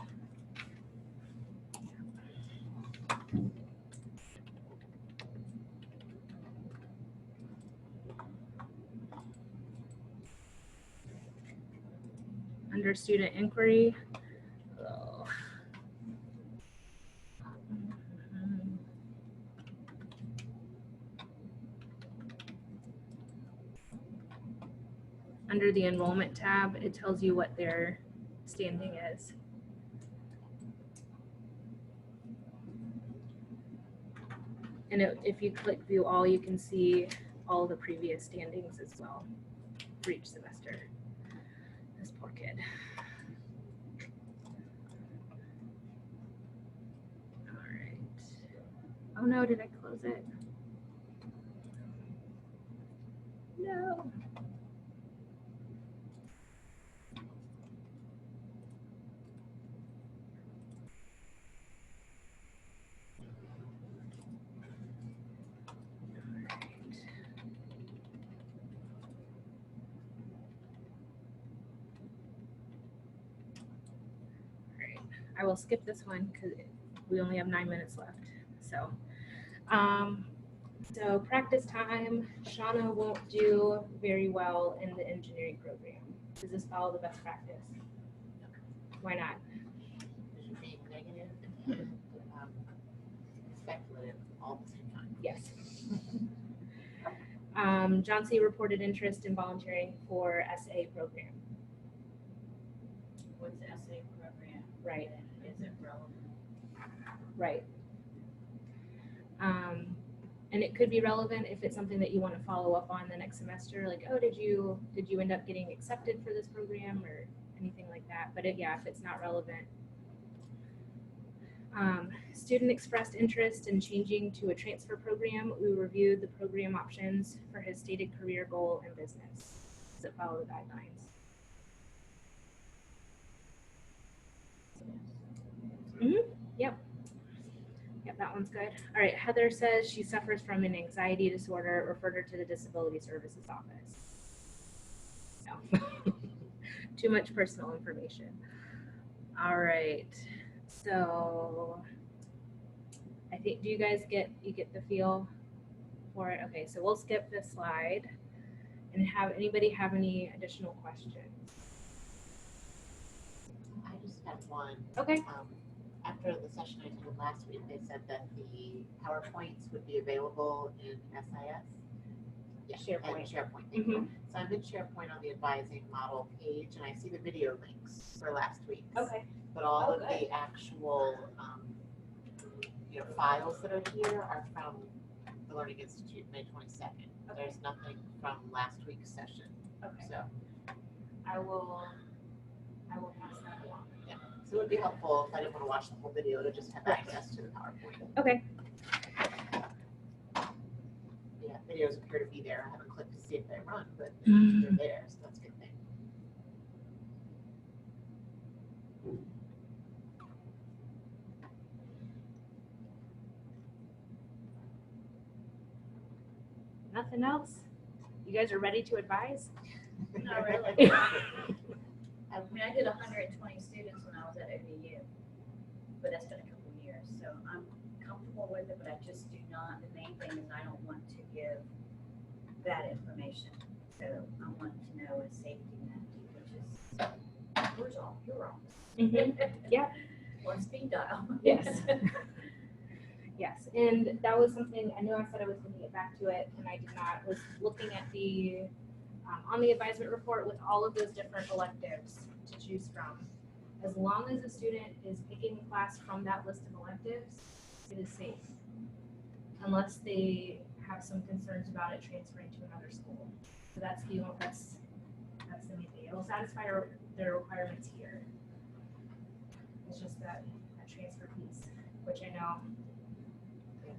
Under student inquiry. Oh. Under the enrollment tab, it tells you what their standing is. And if you click view all, you can see all the previous standings as well for each semester. This poor kid. All right. Oh no, did I close it? No. I will skip this one because we only have 9 minutes left. So, so practice time, Shauna won't do very well in the engineering program. Does this follow the best practice? Why not? Is being negative, speculative all the same time. Yes. John C. reported interest in volunteering for SA program. What's the essay program? Right. Is it relevant? Right. And it could be relevant if it's something that you want to follow up on the next semester, like, oh, did you end up getting accepted for this program or anything like that? But yeah, if it's not relevant, Student expressed interest in changing to a transfer program. We reviewed the program options for his stated career goal and business. Does it follow the guidelines? Yep, that one's good. All right, Heather says she suffers from an anxiety disorder. Referred her to the Disability Services office. No. Too much personal information. All right, so I think, do you guys get the feel for it? Okay, so we'll skip this slide and have anybody have any additional questions? I just had one. Okay. After the session I attended last week, they said that the PowerPoints would be available in SIS. Yeah, SharePoint. and SharePoint. Thank you. So I'm in SharePoint on the advising model page, and I see the video links for last week. Okay. But all of Okay. the actual, files that are here are from the Learning Institute, May 22nd. Okay. There's nothing from last week's session. Okay. So, I will pass that along. yeah. So it would be helpful if I didn't want to watch the whole video to just have access to the PowerPoint. Okay. Yeah, videos appear to be there. I haven't clicked to see if they run, but Mm. they're there, so that's a good thing. Nothing else? You guys are ready to advise? Not really. I mean, I did 120 students when I was at ODU, but that's been a couple of years, so I'm comfortable with it, but I just do not, the main thing is I don't want to give that information. So I want to know a safety net, which is, yours all, your office. Yeah. Or speed dial. Yes. Yes, and that was something, I know I said I was going to get back to it, and I did not, was looking at the, on the advisement report with all of those different electives to choose from. As long as a student is picking a class from that list of electives, it is safe. Unless they have some concerns about it transferring to another school. So that's the main thing. It will satisfy their requirements here. It's just that transfer piece, which I know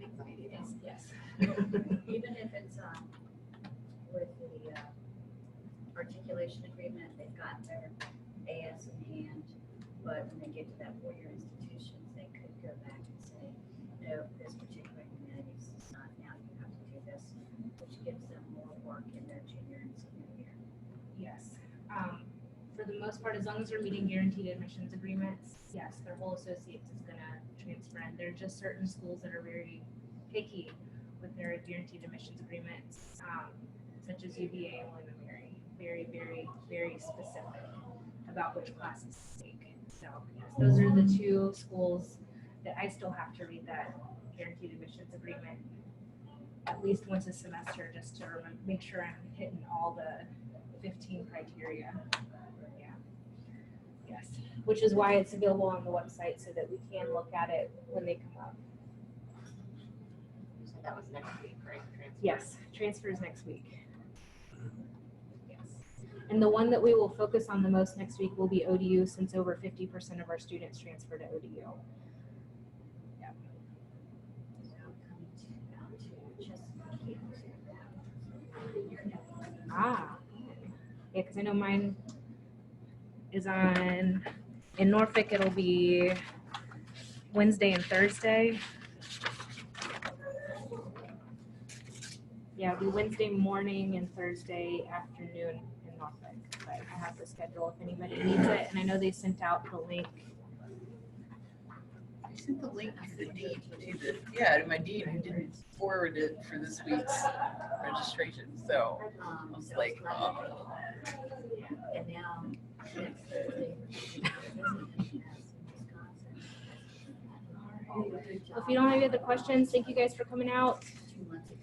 Anxiety. is, yes. Even if it's, with the, articulation agreement, they've got their AS in hand, but when they get to that four-year institutions, they could go back and say, no, this particular humanities is not, now you have to do this, which gives them more work in their junior and senior year. Yes. For the most part, as long as they're meeting guaranteed admissions agreements, yes, their whole associates is gonna transfer in. There are just certain schools that are very picky with their guaranteed admissions agreements, such as UVA and William and Mary. Very, very, very specific about which classes to take. So yes, those are the two schools that I still have to read that guaranteed admissions agreement at least once a semester, just to make sure I'm hitting all the 15 criteria. Yeah. Yes. Which is why it's available on the website so that we can look at it when they come up. You said that was next week, right? Transfer. Yes, transfers next week. Yes. And the one that we will focus on the most next week will be ODU, since over 50% of our students transfer to ODU. Yeah. So coming down to Chesapeake. Ah. Yeah, because I know mine is in Norfolk, it'll be Wednesday and Thursday. Yeah, it'll be Wednesday morning and Thursday afternoon in Norfolk. But I have the schedule if anybody needs it, and I know they sent out the link. I sent the link to the dean, to my dean, who didn't forward it for this week's registration, so I was like, oh. And now, next Thursday. Well, if you don't have any other questions, thank you guys for coming out. 2 months ago.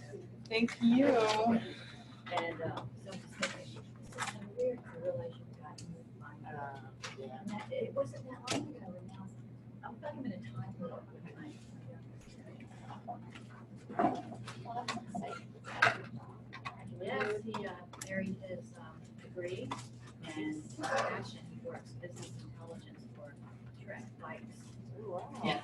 Thank you. And, so it's so weird to realize you've gotten Yeah. and that, it wasn't that long ago, and now, I'm like I'm in a time warp with my. Well, that's exciting. Yes, he, married his, degree, and his passion, he works business intelligence for Trek bikes. Ooh, wow. Yeah.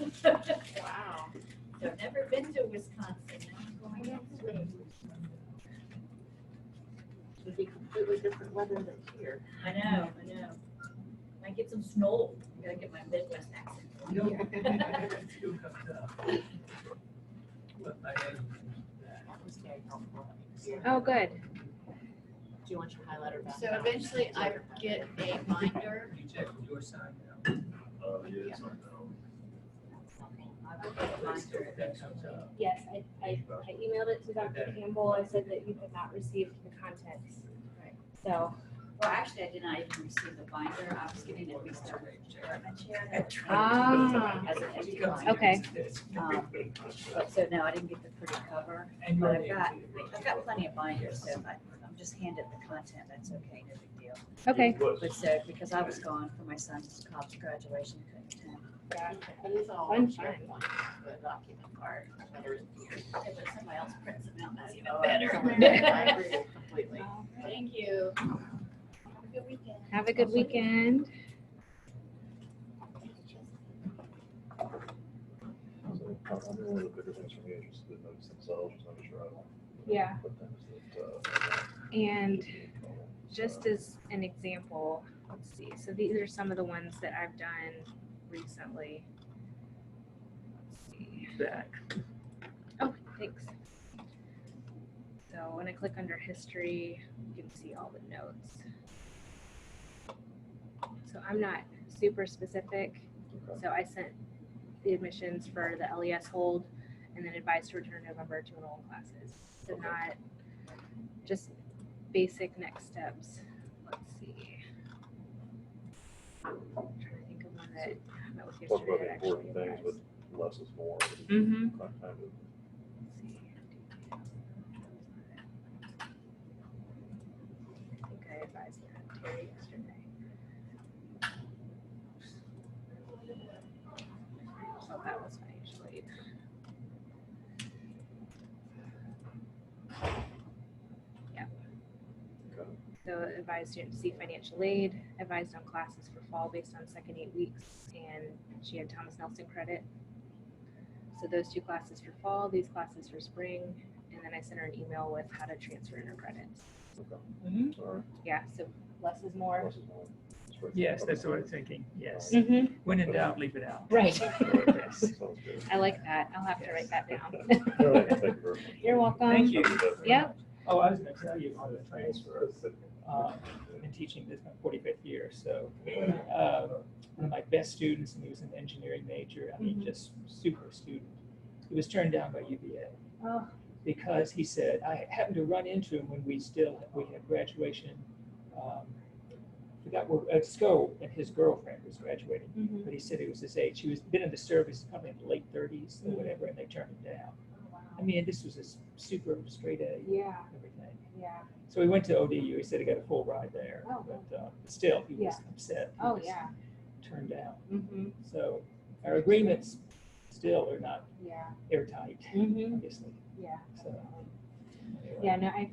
Snow. I gotta get my Midwest accent. You know, it still comes up. But I had that. That was very helpful. Oh, good. Do you want your highlighter back? So eventually I get a binder. You check with your sign now. Yeah, it's not down. I will get a binder. That comes up. Yes, I emailed it to Dr. Campbell. I said that you had not received the contents. Right. So, Well, actually, I did not even receive the binder. I was getting at least a chair. Ah. As an empty binder. Okay. But so no, I didn't get the pretty cover. And But your I've got plenty of binders, so if I'm just handed the content, that's okay, no big deal. okay. But so, because I was gone for my son's college graduation, couldn't attend. Gotcha. It is all Fun, SharePoint, the document part. Better in here. Okay, but if somebody else prints them out, that's even Oh, better. I agree completely. Thank you. Have a good weekend. Have a good weekend. So, one of the bigger things for me is just the notes themselves, just making sure I don't. Yeah. Put things that, And just as an example, let's see. So these are some of the ones that I've done recently. Let's see. back. Oh, thanks. So when I click under history, you can see all the notes. So I'm not super specific. So I sent the admissions for the LES hold and then advised to return November to enroll in classes. So Okay. not just basic next steps. Let's see. I'm trying to think of one that I met with Talk about yesterday. the important things, but less is more. Mm-hmm. Kind of. I think I advised Terry yesterday. Oh, that was financial aid. Yep. Okay. So advised students to seek financial aid, advised on classes for fall based on second 8 weeks, and she had Thomas Nelson credit. So those 2 classes for fall, these classes for spring, and then I sent her an email with how to transfer in her credits. Okay. All right. Yeah, so less is more. Less is more. That's right. Yes, that's what I'm thinking, yes. Mm-hmm. When in doubt, leave it out. Right. Yes. Sounds good. I like that. I'll have to write that down. All right, thank you very much. You're welcome. Thank you. Yep. Oh, I was gonna tell you on the transfer, I've been teaching this my 45th year, so, one of my best students, and he was an engineering major, I mean, just super student. He was turned down by UVA Oh, because he said, I happened to run into him when we had graduation, forgot where, at school, and his girlfriend was graduating. mhm. But he said he was his age. He was been in the service probably in the late 30s or whatever, and they turned him down. I mean, this was a super straight A, Yeah, everything. yeah. So he went to ODU. He said he got a full ride there, Oh. but still, he was Yeah. upset. He Oh, was yeah. Turned down. Mm-hmm. So our agreements still are not Yeah. airtight, Mm-hmm. obviously. Yeah. So, anyway. Yeah, no, I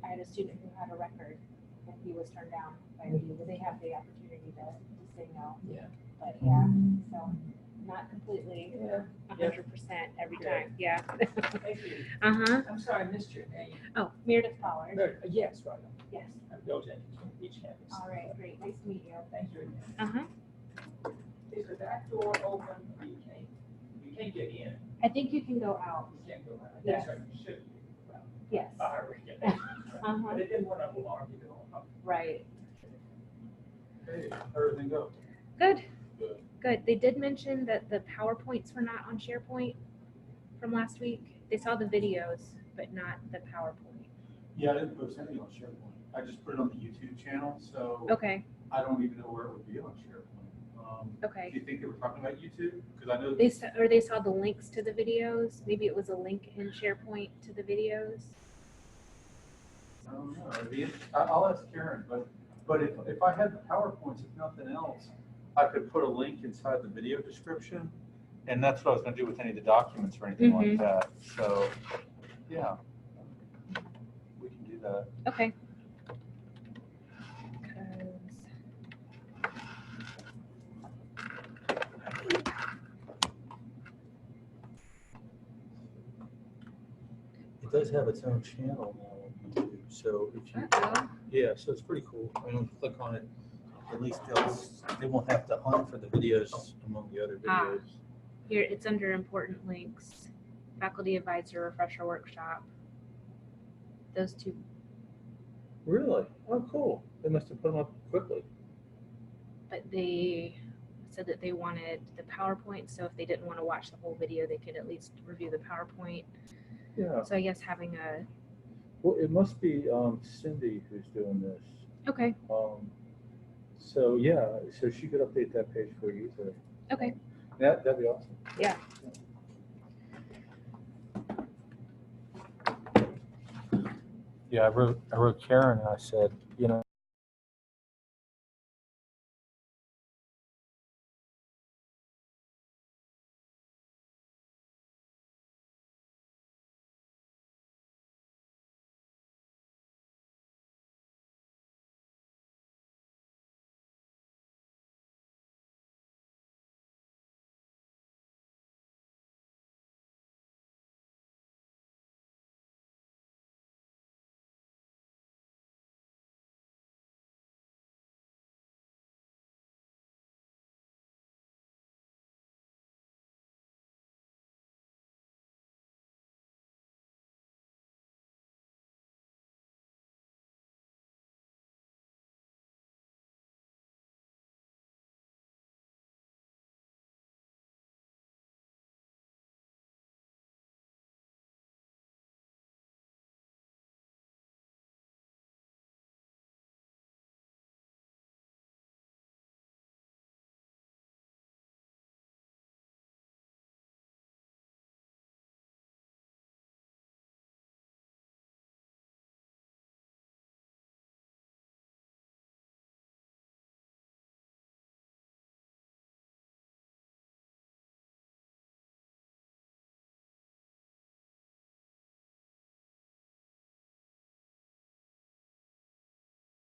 had a student who had a record and he was turned down by ODU, but they have the opportunity to say no. Yeah. But yeah, so not completely Yeah. 100% every Okay. time. Yeah. Thank you. Uh-huh. I'm sorry, I missed your name. Oh, Meredith Pollard. No, yes, right. Yes. I'm Belgian, each campus. All right, great. Nice to meet you. Thank you. Uh-huh. Is the back door open? You can't get in. I think you can go out. You can't go out. Yes. That's right, you should. Well, Yes. I regulation. Uh-huh. But it didn't want to alarm you. Right. Hey, how everything go? Good. Good. Good. They did mention that the PowerPoints were not on SharePoint from last week. They saw the videos, but not the PowerPoint. Yeah, I didn't post anything on SharePoint. I just put it on the YouTube channel, so Okay. I don't even know where it would be on SharePoint. Do Okay. you think they were talking about YouTube? Because I know, They saw the links to the videos. Maybe it was a link in SharePoint to the videos. I don't know. I'll ask Karen, but if I had the PowerPoints, if nothing else, I could put a link inside the video description. And that's what I was gonna do with any of the documents or anything like Mhm. that. So, yeah. We can do that. Okay. It does have its own channel now on YouTube, so if you, Uh-oh. yeah, so it's pretty cool. I'm gonna click on it. at least they won't have to hunt for the videos among the other Ah. videos. Here, it's under important links, faculty advisor, refresher workshop. Those two. Really? Oh, cool. They must have put them up quickly. But they said that they wanted the PowerPoint, so if they didn't want to watch the whole video, they could at least review the PowerPoint. Yeah. So I guess having a, Well, it must be Cindy who's doing this. okay, So yeah, so she could update that page for you easily. okay. That'd be awesome. Yeah. Yeah, I wrote Karen and I said, you know,